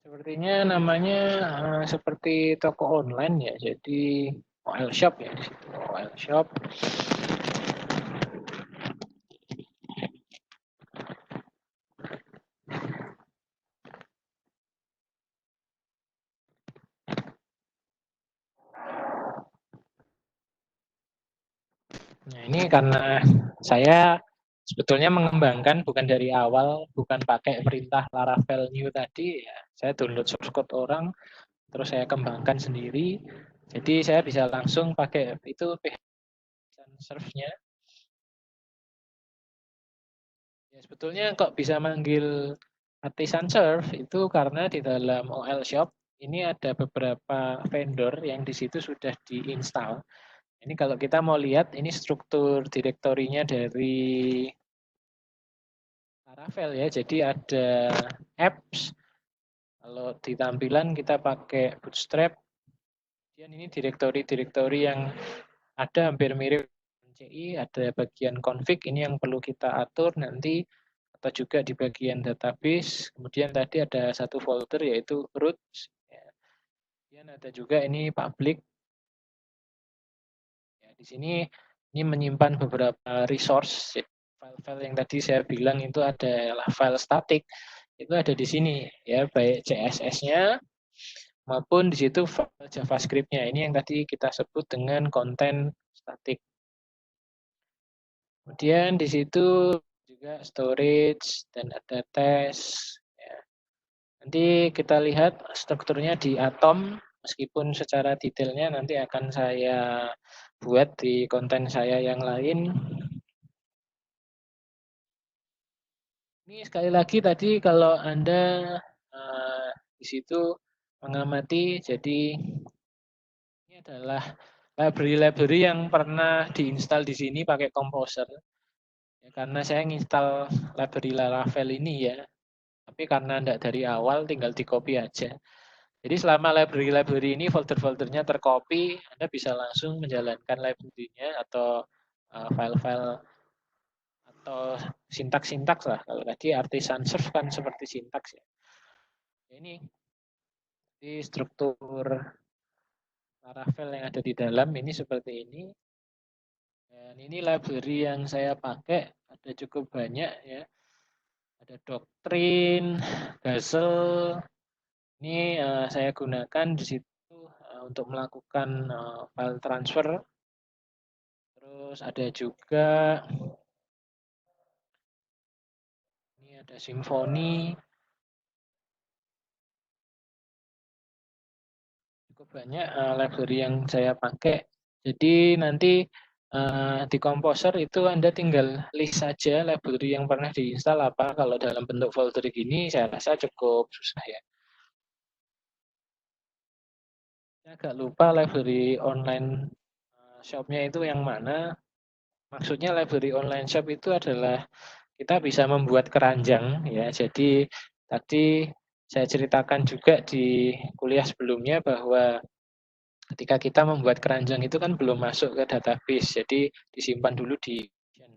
Sepertinya namanya seperti toko online ya. Jadi OL Shop ya di situ. OL Shop. Nah, ini karena saya sebetulnya mengembangkan bukan dari awal, bukan pakai perintah Laravel new tadi, ya. Saya download source code orang, terus saya kembangkan sendiri. Jadi saya bisa langsung pakai itu serve-nya. Ya, sebetulnya kok bisa manggil Artisan Serve itu karena di dalam OL Shop ini ada beberapa vendor yang di situ sudah diinstal. Ini kalau kita mau lihat, ini struktur direktorinya dari Laravel ya. Jadi ada apps. Kalau di tampilan kita pakai Bootstrap. Kemudian ini direktori-direktori yang ada hampir mirip CI. Ada bagian config, ini yang perlu kita atur nanti. Atau juga di bagian database. Kemudian tadi ada satu folder yaitu root. Kemudian ada juga ini public. Ya, di sini ini menyimpan beberapa resource. File-file yang tadi saya bilang itu adalah file statik. Itu ada di sini ya, baik CSS-nya maupun di situ file JavaScript-nya. Ini yang tadi kita sebut dengan konten statik. Kemudian di situ juga storage dan ada test. Ya. Nanti kita lihat strukturnya di atom, meskipun secara detailnya nanti akan saya buat di konten saya yang lain. Ini sekali lagi tadi kalau Anda di situ mengamati, jadi ini adalah library-library yang pernah diinstal di sini pakai Composer. Ya, karena saya nginstal library Laravel ini ya, tapi karena tidak dari awal tinggal di copy aja. Jadi selama library-library ini folder-foldernya tercopy, Anda bisa langsung menjalankan library-nya atau file-file atau sintaks-sintaks lah. Kalau tadi artisan serve kan seperti sintaks ya. Ini di struktur Laravel yang ada di dalam ini seperti ini. Dan ini library yang saya pakai ada cukup banyak ya. Ada doktrin, Gazelle. Ini saya gunakan di situ untuk melakukan file transfer. Terus ada juga ini ada Symfony. Cukup banyak library yang saya pakai. Jadi nanti di Composer itu Anda tinggal list saja library yang pernah diinstal apa. Kalau dalam bentuk folder gini saya rasa cukup susah ya. Saya agak lupa library online shop-nya itu yang mana. Maksudnya library online shop itu adalah kita bisa membuat keranjang ya. Jadi tadi saya ceritakan juga di kuliah sebelumnya bahwa ketika kita membuat keranjang itu kan belum masuk ke database, jadi disimpan dulu di session.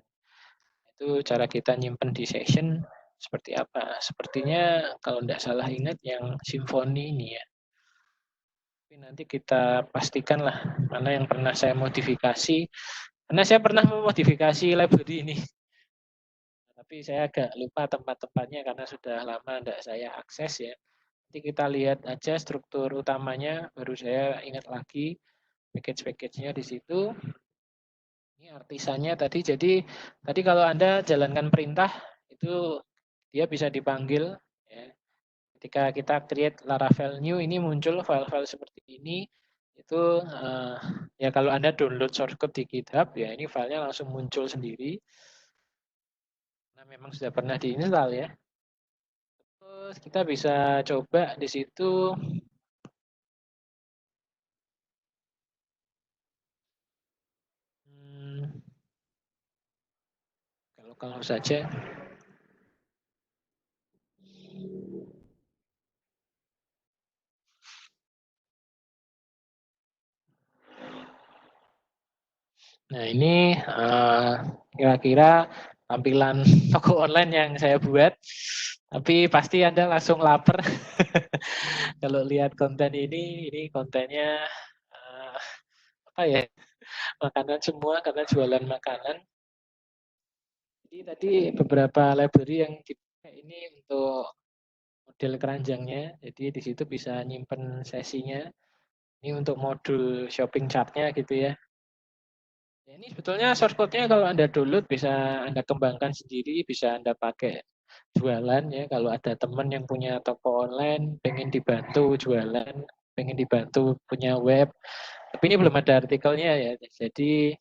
Itu cara kita nyimpen di session seperti apa? Sepertinya kalau tidak salah ingat yang Symfony ini ya. Tapi nanti kita pastikan lah mana yang pernah saya modifikasi. Karena saya pernah memodifikasi library ini. Tapi saya agak lupa tempat-tempatnya karena sudah lama tidak saya akses ya. Nanti kita lihat aja struktur utamanya, baru saya ingat lagi package-package-nya di situ. Ini artisannya tadi, jadi tadi kalau Anda jalankan perintah, itu dia bisa dipanggil. Ya. Ketika kita create Laravel new, ini muncul file-file seperti ini. Itu ya kalau Anda download shortcut di GitHub, ya ini filenya langsung muncul sendiri. Nah, memang sudah pernah diinstal ya. Terus kita bisa coba di situ. Kalau saja. Nah ini kira-kira tampilan toko online yang saya buat. Tapi pasti Anda langsung lapar kalau lihat konten ini kontennya apa ya, makanan semua karena jualan makanan. Jadi tadi beberapa library yang dipakai ini untuk model keranjangnya. Jadi di situ bisa nyimpen sesinya. Ini untuk modul shopping chartnya gitu ya. Ya, ini sebetulnya source code-nya kalau Anda download bisa Anda kembangkan sendiri, bisa Anda pakai jualan ya. Kalau ada teman yang punya toko online, pengen dibantu jualan, pengen dibantu punya web. Tapi ini belum ada artikelnya ya. Jadi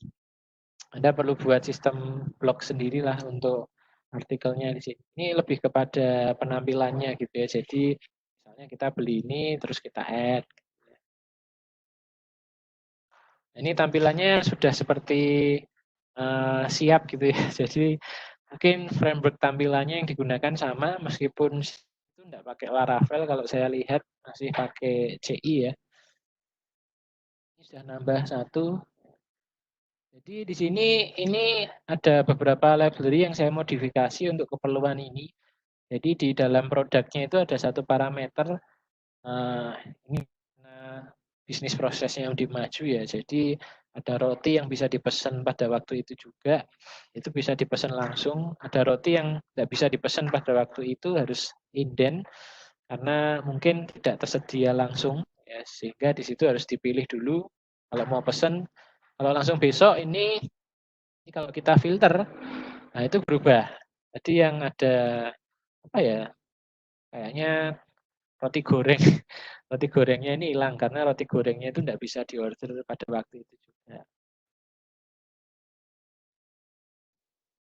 Anda perlu buat sistem blog sendiri lah untuk artikelnya di sini. Ini lebih kepada penampilannya gitu ya. Jadi misalnya kita beli ini terus kita add. Ini tampilannya sudah seperti siap gitu ya. Jadi mungkin framework tampilannya yang digunakan sama meskipun itu tidak pakai Laravel, kalau saya lihat masih pakai CI ya. Ini sudah nambah satu. Jadi di sini ini ada beberapa library yang saya modifikasi untuk keperluan ini. Jadi di dalam produknya itu ada satu parameter ini bisnis prosesnya yang dimaju ya. Jadi ada roti yang bisa dipesan pada waktu itu juga, itu bisa dipesan langsung. Ada roti yang tidak bisa dipesan pada waktu itu, harus inden karena mungkin tidak tersedia langsung ya, sehingga di situ harus dipilih dulu kalau mau pesan. Kalau langsung besok ini kalau kita filter, nah itu berubah. Jadi yang ada apa ya? Kayaknya roti goreng. Roti gorengnya ini hilang karena roti gorengnya itu tidak bisa diorder pada waktu itu juga.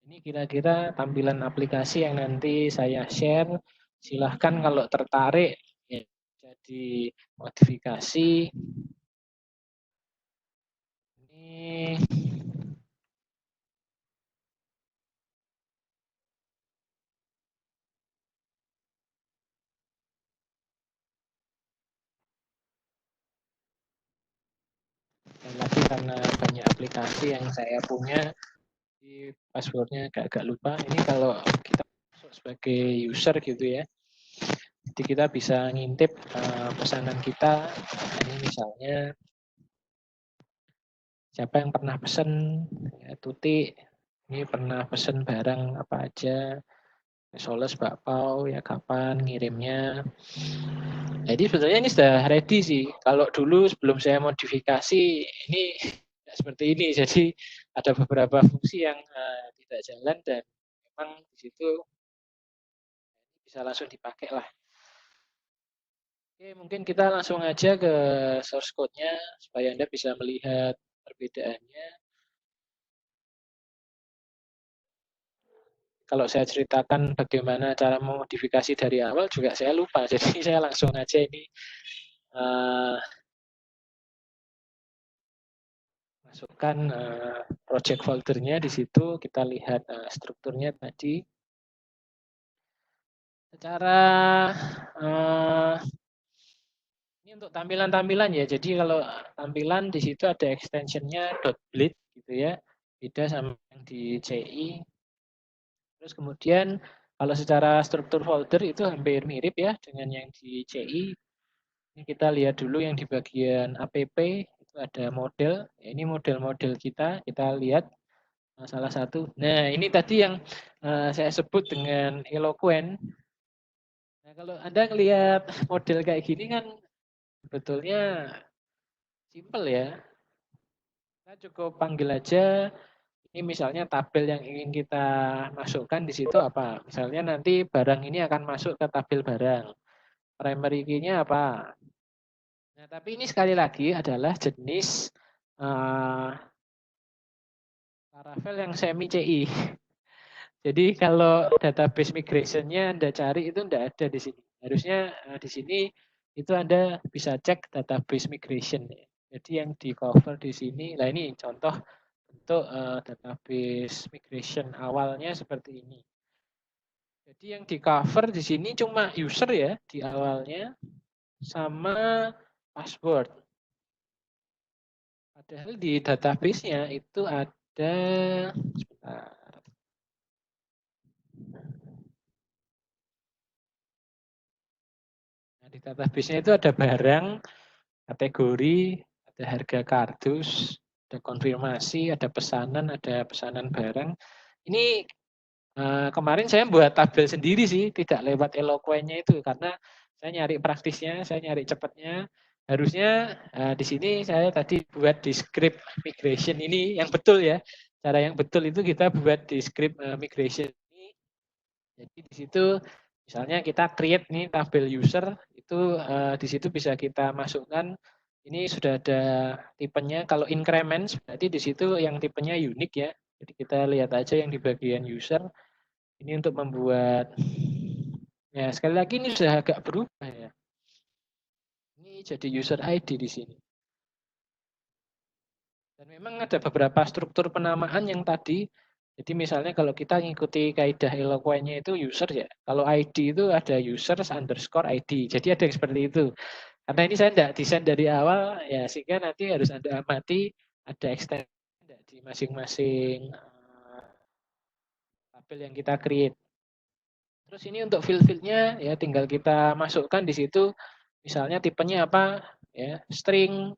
Ini kira-kira tampilan aplikasi yang nanti saya share. Silahkan kalau tertarik ya, jadi modifikasi. Ini dan lagi karena banyak aplikasi yang saya punya, di passwordnya agak lupa. Ini kalau kita masuk sebagai user gitu ya, jadi kita bisa ngintip pesanan kita. Ini misalnya siapa yang pernah pesen, ya, Tuti ini pernah pesen barang apa aja, Soles bakpao ya, kapan ngirimnya. Jadi sebenarnya ini sudah ready sih. Kalau dulu sebelum saya modifikasi ini tidak seperti ini. Jadi ada beberapa fungsi yang tidak jalan dan memang di situ bisa langsung dipakai lah. Oke, mungkin kita langsung aja ke source code-nya supaya Anda bisa melihat perbedaannya. Kalau saya ceritakan bagaimana cara memodifikasi dari awal juga saya lupa. Jadi saya langsung aja ini masukkan project foldernya di situ. Kita lihat strukturnya tadi. Secara ini untuk tampilan-tampilan ya. Jadi kalau tampilan di situ ada extensionnya .bleed gitu ya. Beda sama yang di CI. Terus kemudian kalau secara struktur folder itu hampir mirip ya dengan yang di CI. Ini kita lihat dulu yang di bagian app itu ada model. Ya, ini model-model kita. Kita lihat salah satu. Nah ini tadi yang saya sebut dengan Eloquent. Nah kalau Anda ngelihat model kayak gini kan sebetulnya simple ya. Kita cukup panggil aja. Ini misalnya tabel yang ingin kita masukkan di situ apa? Misalnya nanti barang ini akan masuk ke tabel barang. Primary key-nya apa? Nah, tapi ini sekali lagi adalah jenis Laravel yang semi CI. Jadi kalau database migration-nya Anda cari itu tidak ada di sini. Harusnya di sini itu Anda bisa cek database migration. Jadi yang di cover di sini, nah ini contoh untuk database migration awalnya seperti ini. Jadi yang di cover di sini cuma user ya di awalnya sama password. Padahal di database-nya itu ada sebentar. Nah, di database-nya itu ada barang, kategori, ada harga kardus, ada konfirmasi, ada pesanan barang. Ini kemarin saya buat tabel sendiri sih, tidak lewat Eloquent-nya itu karena saya nyari praktisnya, saya nyari cepatnya. Harusnya di sini saya tadi buat di script migration ini yang betul ya. Cara yang betul itu kita buat di script migration ini. Jadi di situ misalnya kita create nih tabel user itu di situ bisa kita masukkan ini sudah ada tipenya. Kalau increments berarti di situ yang tipenya unik ya. Jadi kita lihat aja yang di bagian user. Ini untuk membuat, ya sekali lagi ini sudah agak berubah ya. Ini jadi user ID di sini. Dan memang ada beberapa struktur penamaan yang tadi, jadi misalnya kalau kita ngikuti kaidah Eloquent-nya itu user ya. Kalau ID itu ada users underscore ID. Jadi ada yang seperti itu. Karena ini saya tidak desain dari awal, ya sehingga nanti harus Anda amati ada extension di masing-masing tabel yang kita create. Terus ini untuk field-fieldnya ya tinggal kita masukkan di situ. Misalnya tipenya apa ya, string.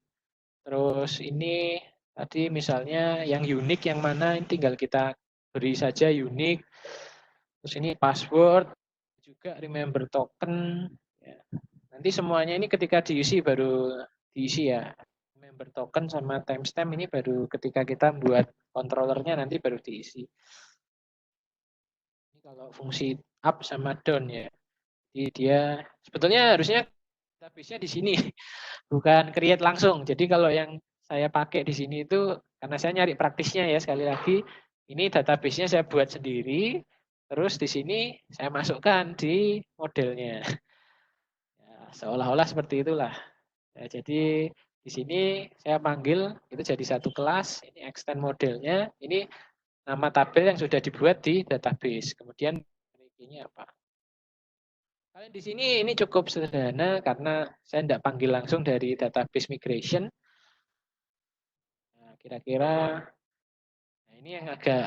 Terus ini tadi misalnya yang unik yang mana ini tinggal kita beri saja unik. Terus ini password juga remember token. Ya. Nanti semuanya ini ketika diisi baru diisi ya. Remember token sama timestamp ini baru ketika kita buat controllernya nanti baru diisi. Ini kalau fungsi up sama down ya. Jadi dia sebetulnya harusnya database-nya di sini, bukan create langsung. Jadi kalau yang saya pakai di sini itu karena saya nyari praktisnya ya sekali lagi, ini database-nya saya buat sendiri, terus di sini saya masukkan di modelnya. Ya, seolah-olah seperti itulah. Ya, jadi di sini saya panggil itu jadi satu kelas, ini extend modelnya, ini nama tabel yang sudah dibuat di database. Kemudian ini apa? Kalian di sini ini cukup sederhana karena saya tidak panggil langsung dari database migration. Nah, kira-kira nah ini yang agak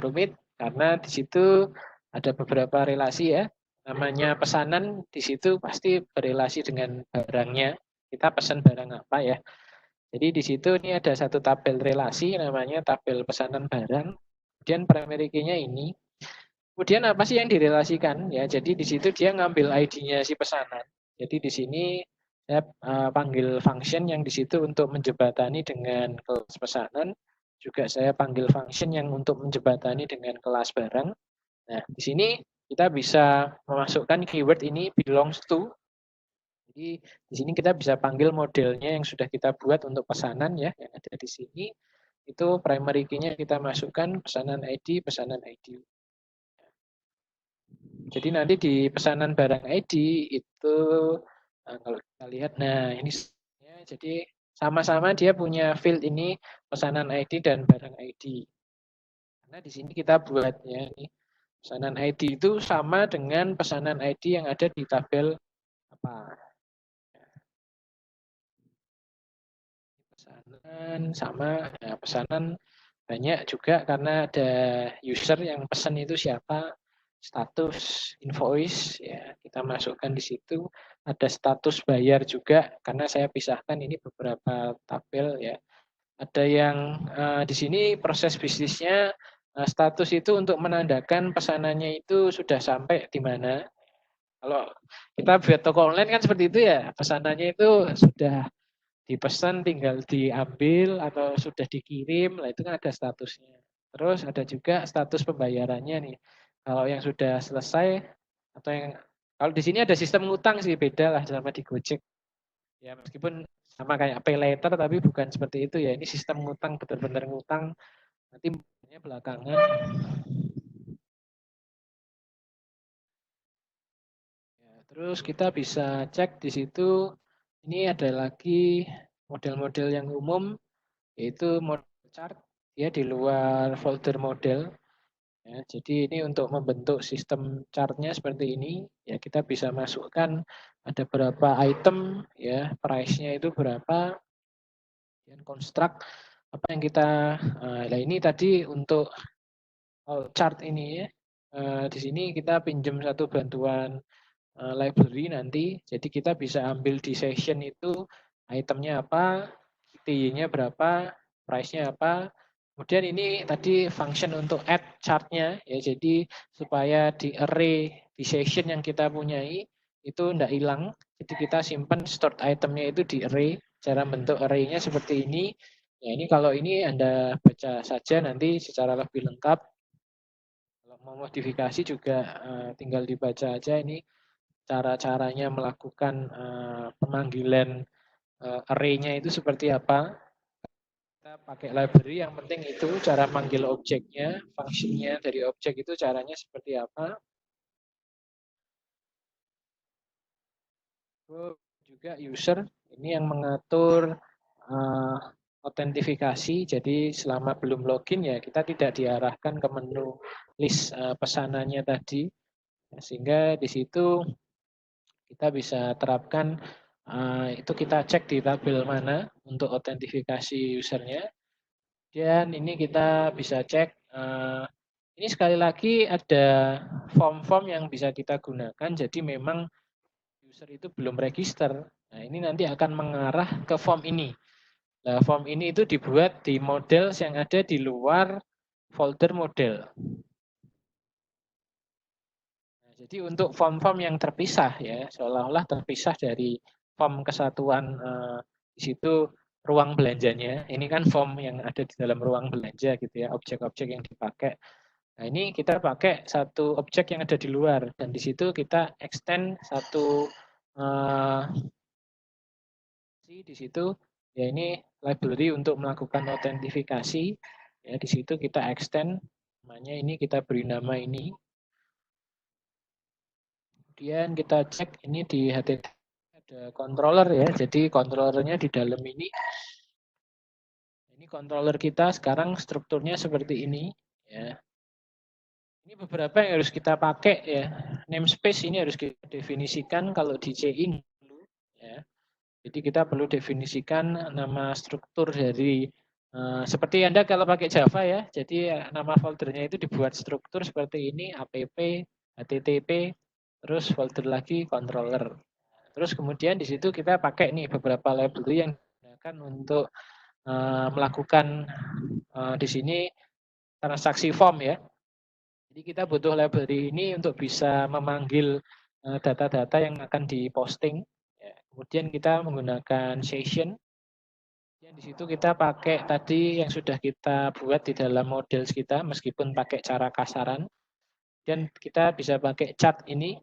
rumit karena di situ ada beberapa relasi ya. Namanya pesanan di situ pasti berelasi dengan barangnya. Kita pesan barang apa ya. Jadi di situ ini ada satu tabel relasi namanya tabel pesanan barang. Kemudian primary key-nya ini. Kemudian apa sih yang direlasikan? Ya, jadi di situ dia ngambil ID-nya si pesanan. Jadi di sini saya panggil function yang di situ untuk menjembatani dengan kelas pesanan. Juga saya panggil function yang untuk menjembatani dengan kelas barang. Nah, di sini kita bisa memasukkan keyword ini belongs to. Jadi di sini kita bisa panggil modelnya yang sudah kita buat untuk pesanan ya, yang ada di sini. Itu primary key-nya kita masukkan pesanan ID, pesanan ID. Jadi nanti di pesanan barang ID itu kalau kita lihat, nah ini ya, jadi sama-sama dia punya field ini pesanan ID dan barang ID. Karena di sini kita buatnya ini pesanan ID itu sama dengan pesanan ID yang ada di tabel apa pesanan sama. Nah, pesanan banyak juga karena ada user yang pesan itu siapa, status invoice ya kita masukkan di situ, ada status bayar juga karena saya pisahkan ini beberapa tabel ya. Ada yang di sini proses bisnisnya status itu untuk menandakan pesanannya itu sudah sampai di mana. Kalau kita buat toko online kan seperti itu ya, pesanannya itu sudah dipesan tinggal diambil atau sudah dikirim, lah itu kan ada statusnya. Terus ada juga status pembayarannya nih. Kalau yang sudah selesai atau yang kalau di sini ada sistem ngutang sih beda lah sama di Gojek. Ya meskipun sama kayak pay later tapi bukan seperti itu ya. Ini sistem ngutang benar-benar ngutang nanti belakangan. Ya, terus kita bisa cek di situ ini ada lagi model-model yang umum yaitu model chart ya di luar folder model. Ya, jadi ini untuk membentuk sistem chartnya seperti ini ya kita bisa masukkan ada berapa item ya price-nya itu berapa dan construct apa yang kita nah ini tadi untuk chart ini ya. Di sini kita pinjam satu bantuan library nanti. Jadi kita bisa ambil di session itu itemnya apa, TY-nya berapa, price-nya apa. Kemudian ini tadi function untuk add chart-nya ya. Jadi supaya di array di session yang kita punyai itu tidak hilang. Jadi kita simpan stored itemnya itu di array. Cara bentuk array-nya seperti ini. Ya ini kalau ini Anda baca saja nanti secara lebih lengkap. Kalau mau modifikasi juga tinggal dibaca aja ini cara-caranya melakukan pemanggilan array-nya itu seperti apa. Kita pakai library, yang penting itu cara manggil objeknya, fungsinya dari objek itu caranya seperti apa. Juga user, ini yang mengatur autentifikasi, jadi selama belum login ya kita tidak diarahkan ke menu list pesanannya tadi, sehingga di situ kita bisa terapkan itu kita cek di tabel mana untuk autentifikasi usernya. Dan ini kita bisa cek ini sekali lagi ada form-form yang bisa kita gunakan. Jadi memang user itu belum register. Nah, ini nanti akan mengarah ke form ini. Nah, form ini itu dibuat di model yang ada di luar folder model. Nah, jadi untuk form-form yang terpisah ya, seolah-olah terpisah dari form kesatuan di situ ruang belanjanya. Ini kan form yang ada di dalam ruang belanja gitu ya, objek-objek yang dipakai. Nah, ini kita pakai satu objek yang ada di luar dan di situ kita extend satu di situ ya ini library untuk melakukan autentifikasi. Ya, di situ kita extend namanya ini kita beri nama ini. Kemudian kita cek ini di HTTP ada controller ya. Jadi controllernya di dalam ini. Ini controller kita sekarang strukturnya seperti ini ya. Ini beberapa yang harus kita pakai ya. Namespace ini harus kita definisikan kalau di CI ya. Jadi kita perlu definisikan nama struktur dari seperti Anda kalau pakai Java ya. Jadi nama foldernya itu dibuat struktur seperti ini app, http, terus folder lagi controller. Terus kemudian di situ kita pakai nih beberapa library yang digunakan untuk melakukan di sini transaksi form ya. Jadi kita butuh library ini untuk bisa memanggil data-data yang akan diposting. Ya. Kemudian kita menggunakan session. Dan di situ kita pakai tadi yang sudah kita buat di dalam model kita, meskipun pakai cara kasaran. Dan kita bisa pakai chat ini.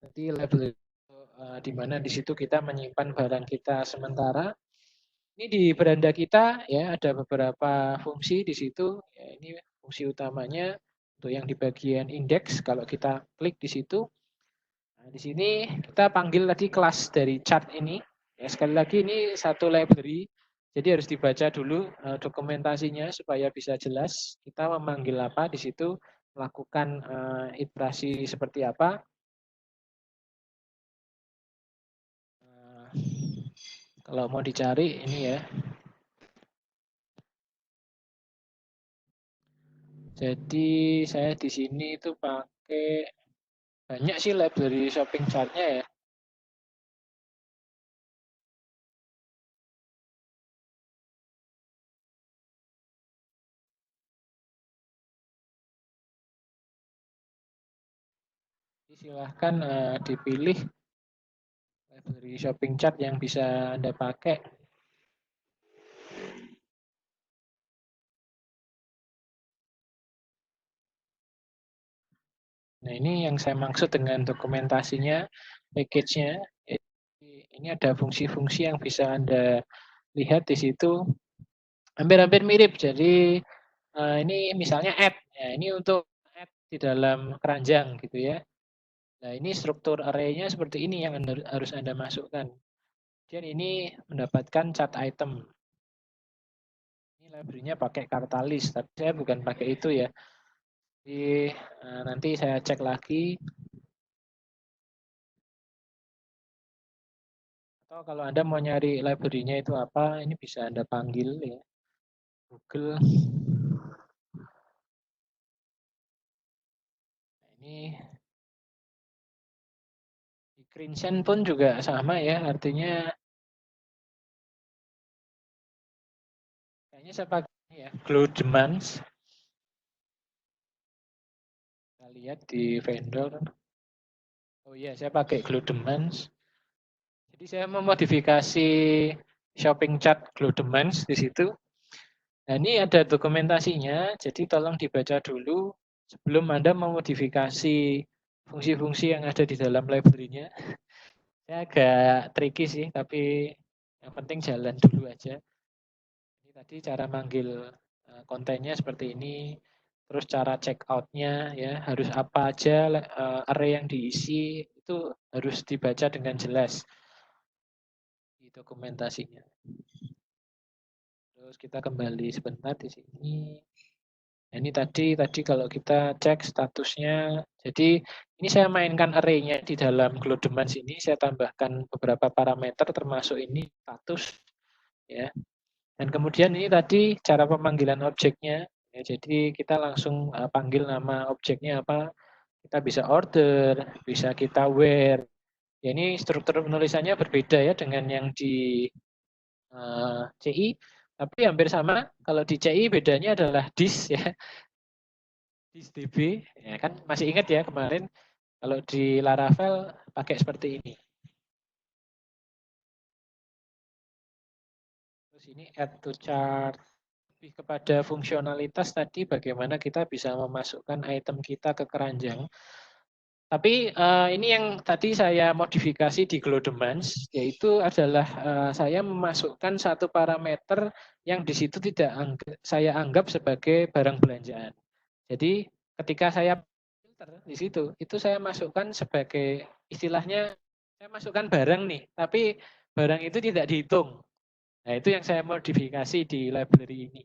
Jadi library di mana di situ kita menyimpan barang kita sementara. Ini di beranda kita ya ada beberapa fungsi di situ. Ya, ini fungsi utamanya untuk yang di bagian indeks. Kalau kita klik di situ, nah, di sini kita panggil tadi kelas dari chat ini. Ya, sekali lagi ini satu library, jadi harus dibaca dulu dokumentasinya supaya bisa jelas kita memanggil apa di situ, melakukan iterasi seperti apa. Kalau mau dicari ini ya. Jadi saya di sini itu pakai banyak sih library shopping chart-nya ya. Silahkan dipilih library shopping chart yang bisa Anda pakai. Nah, ini yang saya maksud dengan dokumentasinya, package-nya. Ini ada fungsi-fungsi yang bisa Anda lihat di situ. Hampir-hampir mirip. Jadi ini misalnya add. Ya, ini untuk add di dalam keranjang gitu ya. Nah, ini struktur array-nya seperti ini yang harus Anda masukkan. Dan ini mendapatkan chat item. Ini library-nya pakai Kartalis, tapi saya bukan pakai itu ya. Jadi nanti saya cek lagi. Atau kalau Anda mau nyari library-nya itu apa, ini bisa Anda panggil ya. Google. Nah, ini di Crimson pun juga sama ya, artinya kayaknya saya pakai ya, Glue Demands. Kita lihat di vendor. Oh iya, saya pakai Glue Demands. Jadi saya memodifikasi shopping chart Glue Demands di situ. Nah, ini ada dokumentasinya, jadi tolong dibaca dulu sebelum Anda memodifikasi fungsi-fungsi yang ada di dalam library-nya. Saya agak tricky sih, tapi yang penting jalan dulu aja. Ini tadi cara manggil kontennya seperti ini, terus cara check out-nya ya harus apa aja array yang diisi itu harus dibaca dengan jelas di dokumentasinya. Terus kita kembali sebentar di sini. Nah, ini tadi kalau kita cek statusnya, jadi ini saya mainkan array-nya di dalam Glue-Demands ini, saya tambahkan beberapa parameter termasuk ini status ya. Dan kemudian ini tadi cara pemanggilan objeknya. Ya, jadi kita langsung panggil nama objeknya apa. Kita bisa order, bisa kita where. Ya, ini struktur penulisannya berbeda ya dengan yang di CI, tapi hampir sama. Kalau di CI bedanya adalah this ya, this DB. Ya kan masih ingat ya kemarin kalau di Laravel pakai seperti ini. Terus ini add to chart. lebih kepada fungsionalitas tadi, bagaimana kita bisa memasukkan item kita ke keranjang. Tapi ini yang tadi saya modifikasi di Glow Demands, yaitu adalah saya memasukkan satu parameter yang di situ tidak saya anggap sebagai barang belanjaan. Jadi ketika saya filter di situ, itu saya masukkan sebagai istilahnya saya masukkan barang nih, tapi barang itu tidak dihitung. Nah itu yang saya modifikasi di library ini.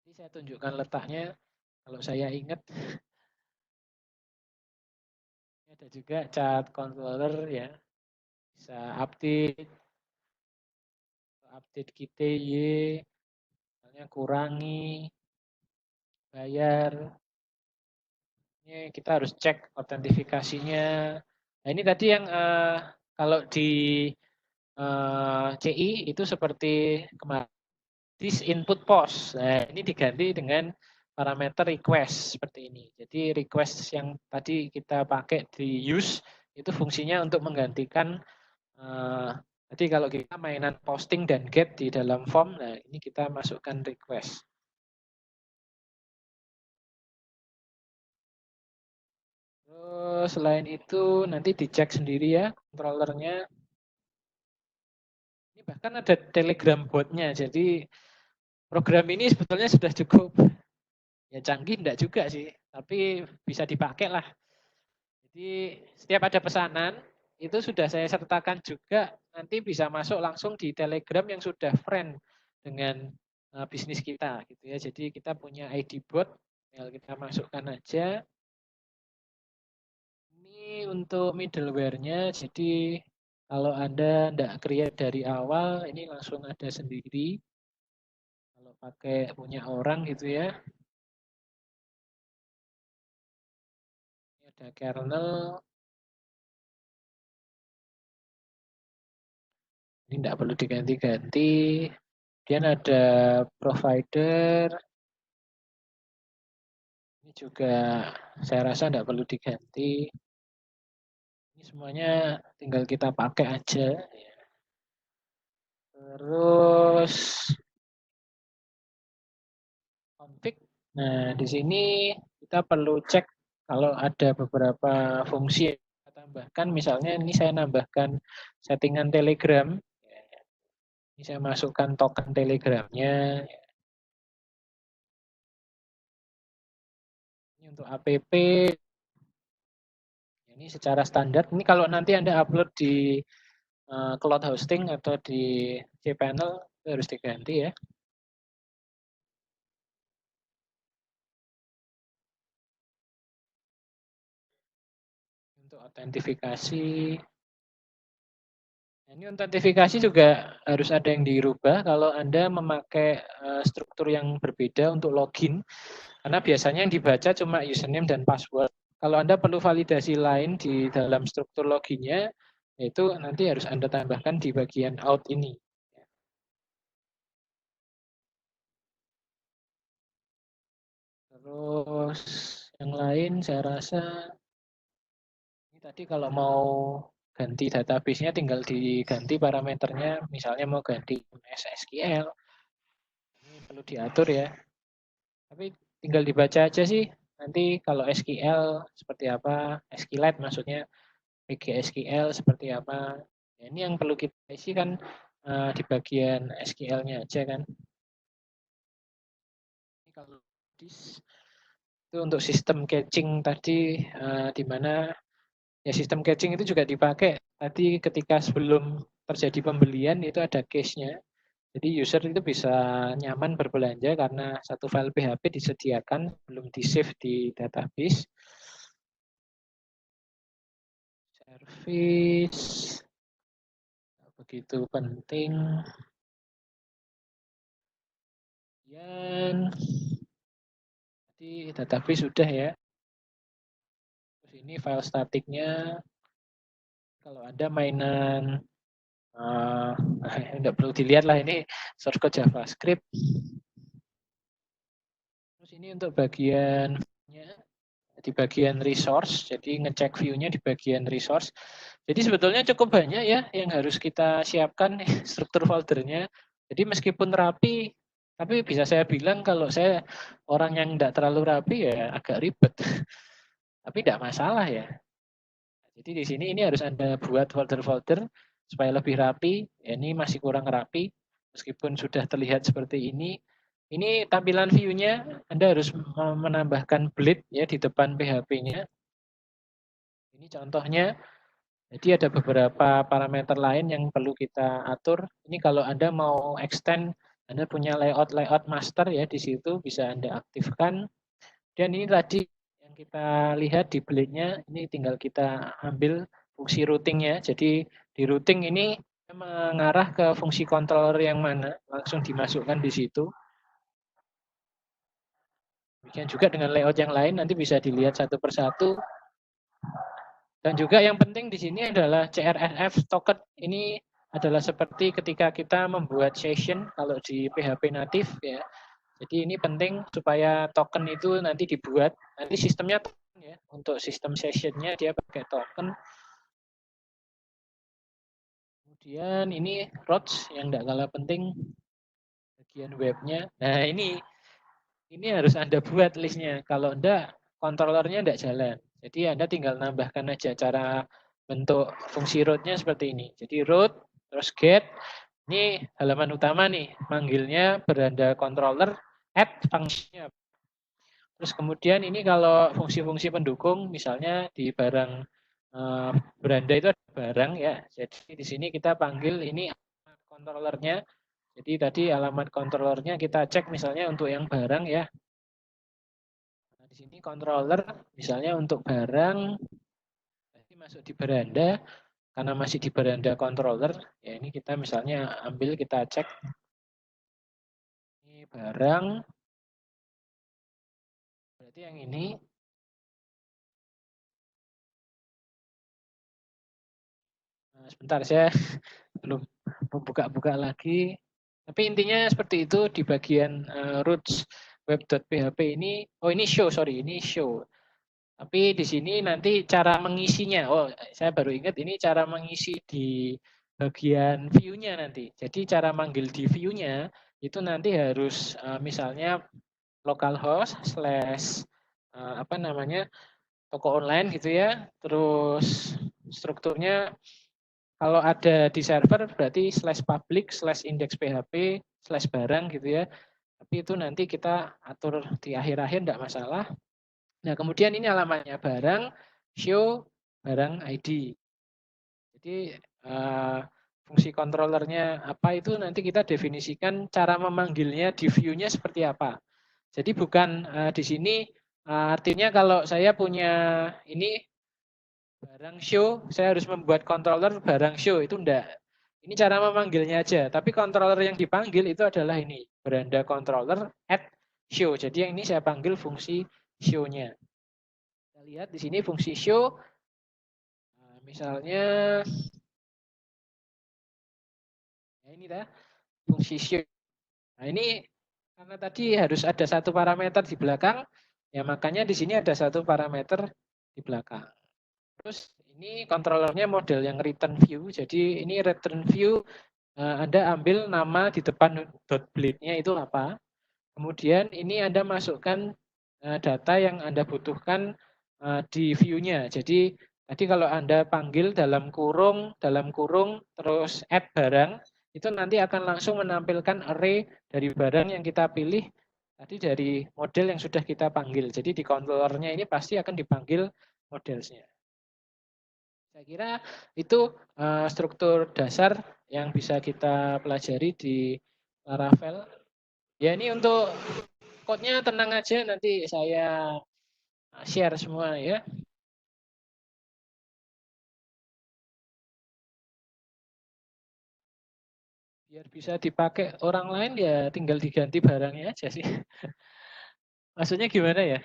Ini saya tunjukkan letaknya, kalau saya ingat. Ada juga chat controller ya, bisa update kita misalnya kurangi, bayar. Ini kita harus cek autentifikasinya. Nah ini tadi yang kalau di CI itu seperti kemarin this input post. Nah ini diganti dengan parameter request seperti ini. Jadi request yang tadi kita pakai di use itu fungsinya untuk menggantikan jadi kalau kita mainan posting dan get di dalam form, nah ini kita masukkan request. Terus selain itu nanti dicek sendiri ya controllernya. Ini bahkan ada Telegram botnya, jadi program ini sebetulnya sudah cukup ya canggih enggak juga sih, tapi bisa dipakai lah. Jadi setiap ada pesanan itu sudah saya sertakan juga, nanti bisa masuk langsung di Telegram yang sudah friend dengan bisnis kita gitu ya. Jadi kita punya ID bot, tinggal kita masukkan aja. Ini untuk middleware-nya, jadi kalau Anda tidak create dari awal, ini langsung ada sendiri. Kalau pakai punya orang gitu ya. Ini ada kernel. Ini tidak perlu diganti-ganti. Kemudian ada provider. Ini juga saya rasa tidak perlu diganti. Ini semuanya tinggal kita pakai aja. Terus config. Nah, di sini kita perlu cek kalau ada beberapa fungsi yang kita tambahkan. Misalnya ini saya nambahkan settingan Telegram. Ini saya masukkan token Telegramnya. Ini untuk app. Ini secara standar. Ini kalau nanti Anda upload di cloud hosting atau di cPanel itu harus diganti ya. Untuk autentifikasi. Ini autentifikasi juga harus ada yang dirubah kalau Anda memakai struktur yang berbeda untuk login. Karena biasanya yang dibaca cuma username dan password. Kalau Anda perlu validasi lain di dalam struktur loginnya, itu nanti harus Anda tambahkan di bagian out ini. Terus yang lain saya rasa ini tadi kalau mau ganti database-nya tinggal diganti parameternya, misalnya mau ganti SQL, ini perlu diatur ya. Tapi tinggal dibaca aja sih, nanti kalau SQL seperti apa, SQLite maksudnya, PGSQL seperti apa. Ya, ini yang perlu kita isi kan di bagian SQL-nya aja kan. Ini kalau itu untuk sistem caching tadi di mana ya sistem caching itu juga dipakai tadi ketika sebelum terjadi pembelian itu ada cache-nya. Jadi user itu bisa nyaman berbelanja karena satu file PHP disediakan belum di-save di database. Service begitu penting. Dan tadi database sudah ya. Terus ini file statiknya. Kalau ada mainan tidak perlu dilihat lah, ini source code JavaScript. Terus ini untuk bagian di bagian resource, jadi ngecek view-nya di bagian resource. Jadi sebetulnya cukup banyak ya yang harus kita siapkan struktur foldernya. Jadi meskipun rapi, Tapi bisa saya bilang kalau saya orang yang tidak terlalu rapi ya agak ribet. Tapi tidak masalah ya. Jadi di sini ini harus Anda buat folder-folder supaya lebih rapi. Ya, ini masih kurang rapi. Meskipun sudah terlihat seperti ini. Ini tampilan view-nya Anda harus menambahkan bleed ya di depan PHP-nya. Ini contohnya. Jadi ada beberapa parameter lain yang perlu kita atur. Ini kalau Anda mau extend, Anda punya layout master ya di situ bisa Anda aktifkan. Dan ini tadi yang kita lihat di blade-nya, ini tinggal kita ambil fungsi routing-nya. Jadi di routing ini mengarah ke fungsi controller yang mana, langsung dimasukkan di situ. Demikian juga dengan layout yang lain, nanti bisa dilihat satu persatu. Dan juga yang penting di sini adalah CRFF token. Ini adalah seperti ketika kita membuat session kalau di PHP natif ya. Jadi ini penting supaya token itu nanti dibuat. Nanti sistemnya token ya. Untuk sistem sessionnya dia pakai token. Kemudian ini routes yang tidak kalah penting bagian webnya. Nah ini harus Anda buat listnya. Kalau enggak, kontrolernya enggak jalan. Jadi Anda tinggal nambahkan aja cara bentuk fungsi root-nya seperti ini. Jadi root, terus get. Ini halaman utama nih. Manggilnya beranda controller, add fungsinya. Terus kemudian ini kalau fungsi-fungsi pendukung, misalnya di barang beranda itu ada barang ya. Jadi di sini kita panggil ini controllernya. Jadi tadi alamat controllernya kita cek misalnya untuk yang barang ya. Nah, di sini controller misalnya untuk barang tadi masuk di beranda karena masih di beranda controller ya ini kita misalnya ambil kita cek ini barang berarti yang ini nah, sebentar saya belum membuka-buka lagi tapi intinya seperti itu di bagian roots web.php ini oh ini show sorry ini show. Tapi di sini nanti cara mengisinya. Oh, saya baru ingat ini cara mengisi di bagian view-nya nanti. Jadi cara manggil di view-nya itu nanti harus misalnya localhost slash apa namanya toko online gitu ya. Terus strukturnya kalau ada di server berarti slash public slash index php slash barang gitu ya. Tapi itu nanti kita atur di akhir-akhir tidak masalah. Nah, kemudian ini alamatnya barang, show, barang ID. Jadi fungsi controllernya apa itu nanti kita definisikan cara memanggilnya di view-nya seperti apa. Jadi bukan di sini artinya kalau saya punya ini barang show, saya harus membuat controller barang show itu enggak. Ini cara memanggilnya aja. Tapi controller yang dipanggil itu adalah ini beranda controller add show. Jadi yang ini saya panggil fungsi show-nya. Kita lihat di sini fungsi show, misalnya ya ini dah fungsi show. Nah ini karena tadi harus ada satu parameter di belakang, ya makanya di sini ada satu parameter di belakang. Terus ini kontrolernya model yang return view. Jadi ini return view Anda ambil nama di depan .blade-nya itu apa. Kemudian ini Anda masukkan data yang Anda butuhkan di view-nya. Jadi tadi kalau Anda panggil dalam kurung, terus add barang, itu nanti akan langsung menampilkan array dari barang yang kita pilih tadi dari model yang sudah kita panggil. Jadi di controllernya ini pasti akan dipanggil modelnya. Saya kira itu struktur dasar yang bisa kita pelajari di Laravel. Ya ini untuk code-nya tenang aja, nanti saya share semua ya. Biar bisa dipakai orang lain ya tinggal diganti barangnya aja sih. Maksudnya gimana ya?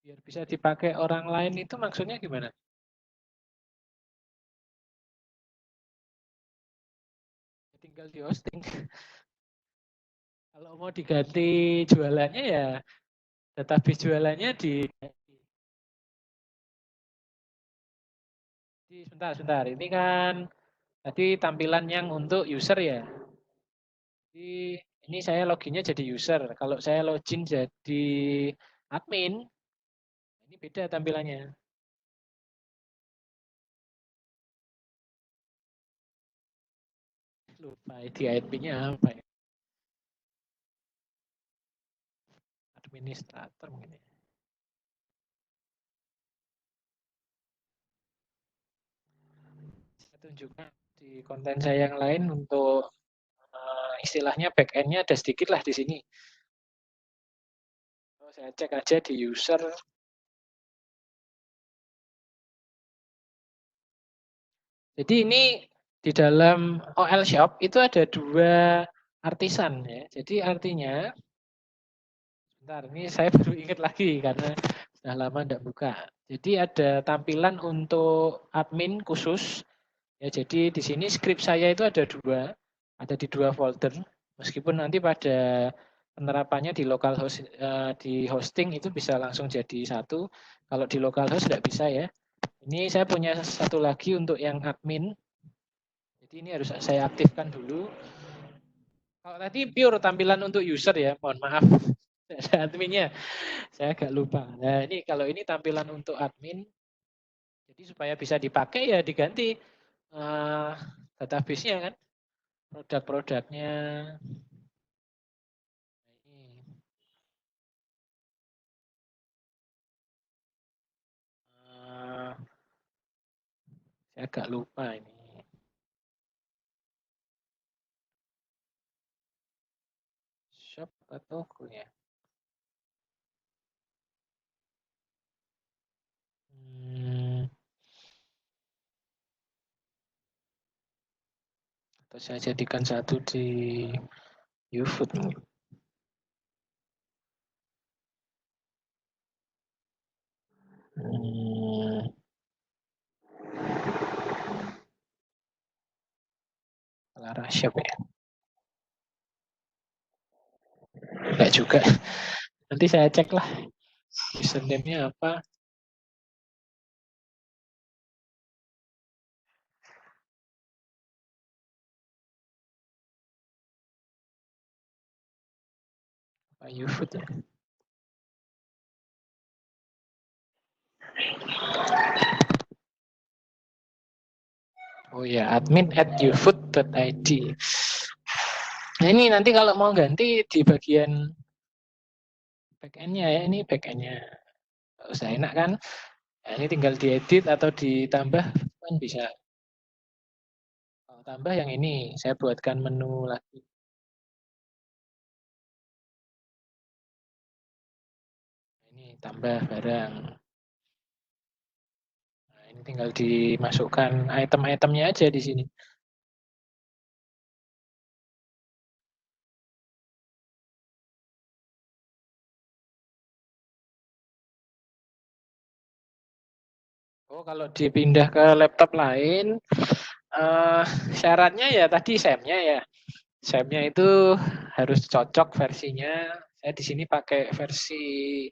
Biar bisa dipakai orang lain itu maksudnya gimana? Tinggal di hosting. Kalau mau diganti jualannya ya database jualannya di Sebentar. Ini kan tadi tampilan yang untuk user ya. Jadi ini saya loginnya jadi user. Kalau saya login jadi admin, ini beda tampilannya. Lupa ID IP-nya apa ya? Administrator mungkin ya. Saya tunjukkan di konten saya yang lain untuk istilahnya back end-nya ada sedikit lah di sini. Saya cek aja di user. Jadi ini di dalam OL Shop itu ada dua artisan ya. Jadi artinya, bentar, ini saya baru ingat lagi karena sudah lama tidak buka. Jadi ada tampilan untuk admin khusus. Ya, jadi di sini script saya itu ada di dua folder. Meskipun nanti pada penerapannya di local host, di hosting itu bisa langsung jadi satu. Kalau di local host tidak bisa ya. Ini saya punya satu lagi untuk yang admin. Jadi ini harus saya aktifkan dulu. Kalau tadi pure tampilan untuk user ya, mohon maaf. Ada adminnya, saya agak lupa. Nah ini kalau ini tampilan untuk admin, jadi supaya bisa dipakai ya diganti database-nya kan, produk-produknya. Ini, saya agak lupa ini. Shop atau ya? Atau saya jadikan satu di YouFood. Lara Shop ya. Enggak juga. Nanti saya cek lah. Username-nya apa. Pak YouFood ya. Oh ya, admin@youfood.id. Nah ini nanti kalau mau ganti di bagian backend-nya ya, ini backend-nya. Nggak usah enak kan? Nah, ini tinggal diedit atau ditambah kan bisa. Kalau tambah yang ini, saya buatkan menu lagi. Ini tambah barang. Nah, ini tinggal dimasukkan item-itemnya aja di sini. Oh, kalau dipindah ke laptop lain, syaratnya ya tadi SAM-nya ya. SAM-nya itu harus cocok versinya. Saya di sini pakai versi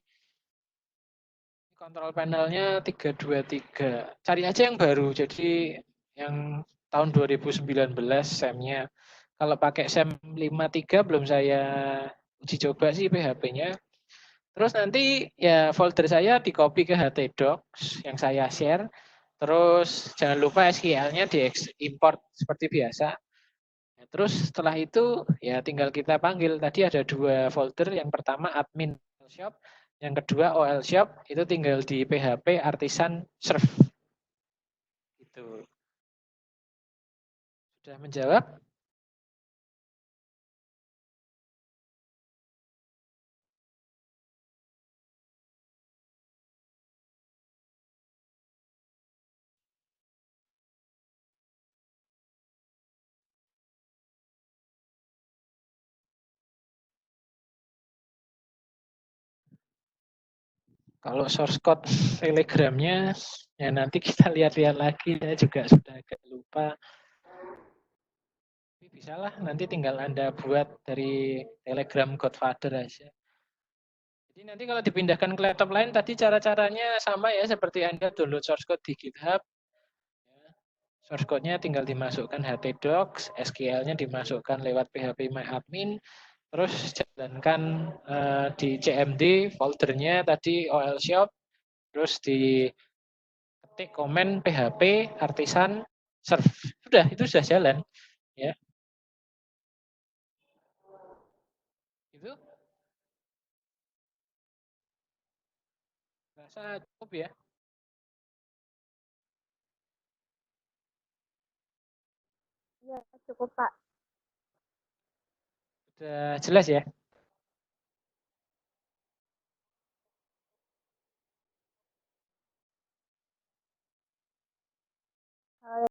kontrol panelnya 323. Cari aja yang baru. Jadi yang tahun 2019 SAM-nya. Kalau pakai SAM 53 belum saya uji coba sih PHP-nya. Terus nanti ya folder saya di copy ke htdocs yang saya share. Terus jangan lupa SQL-nya diimport seperti biasa. Terus setelah itu ya tinggal kita panggil. Tadi ada dua folder. Yang pertama admin shop, yang kedua OL shop. Itu tinggal di PHP artisan serve. Itu sudah menjawab. Kalau source code Telegramnya ya nanti kita lihat-lihat lagi. Saya juga sudah agak lupa. Bisa lah, nanti tinggal Anda buat dari Telegram Godfather aja. Jadi nanti kalau dipindahkan ke laptop lain, tadi cara-caranya sama ya, seperti Anda download source code di GitHub. Source code-nya tinggal dimasukkan htdocs, SQL-nya dimasukkan lewat php myadmin, terus jalankan di CMD foldernya tadi OL shop, terus diketik komen php artisan serve. Sudah, itu sudah jalan. Ya, itu rasa cukup ya. Iya, cukup Pak. Sudah jelas ya.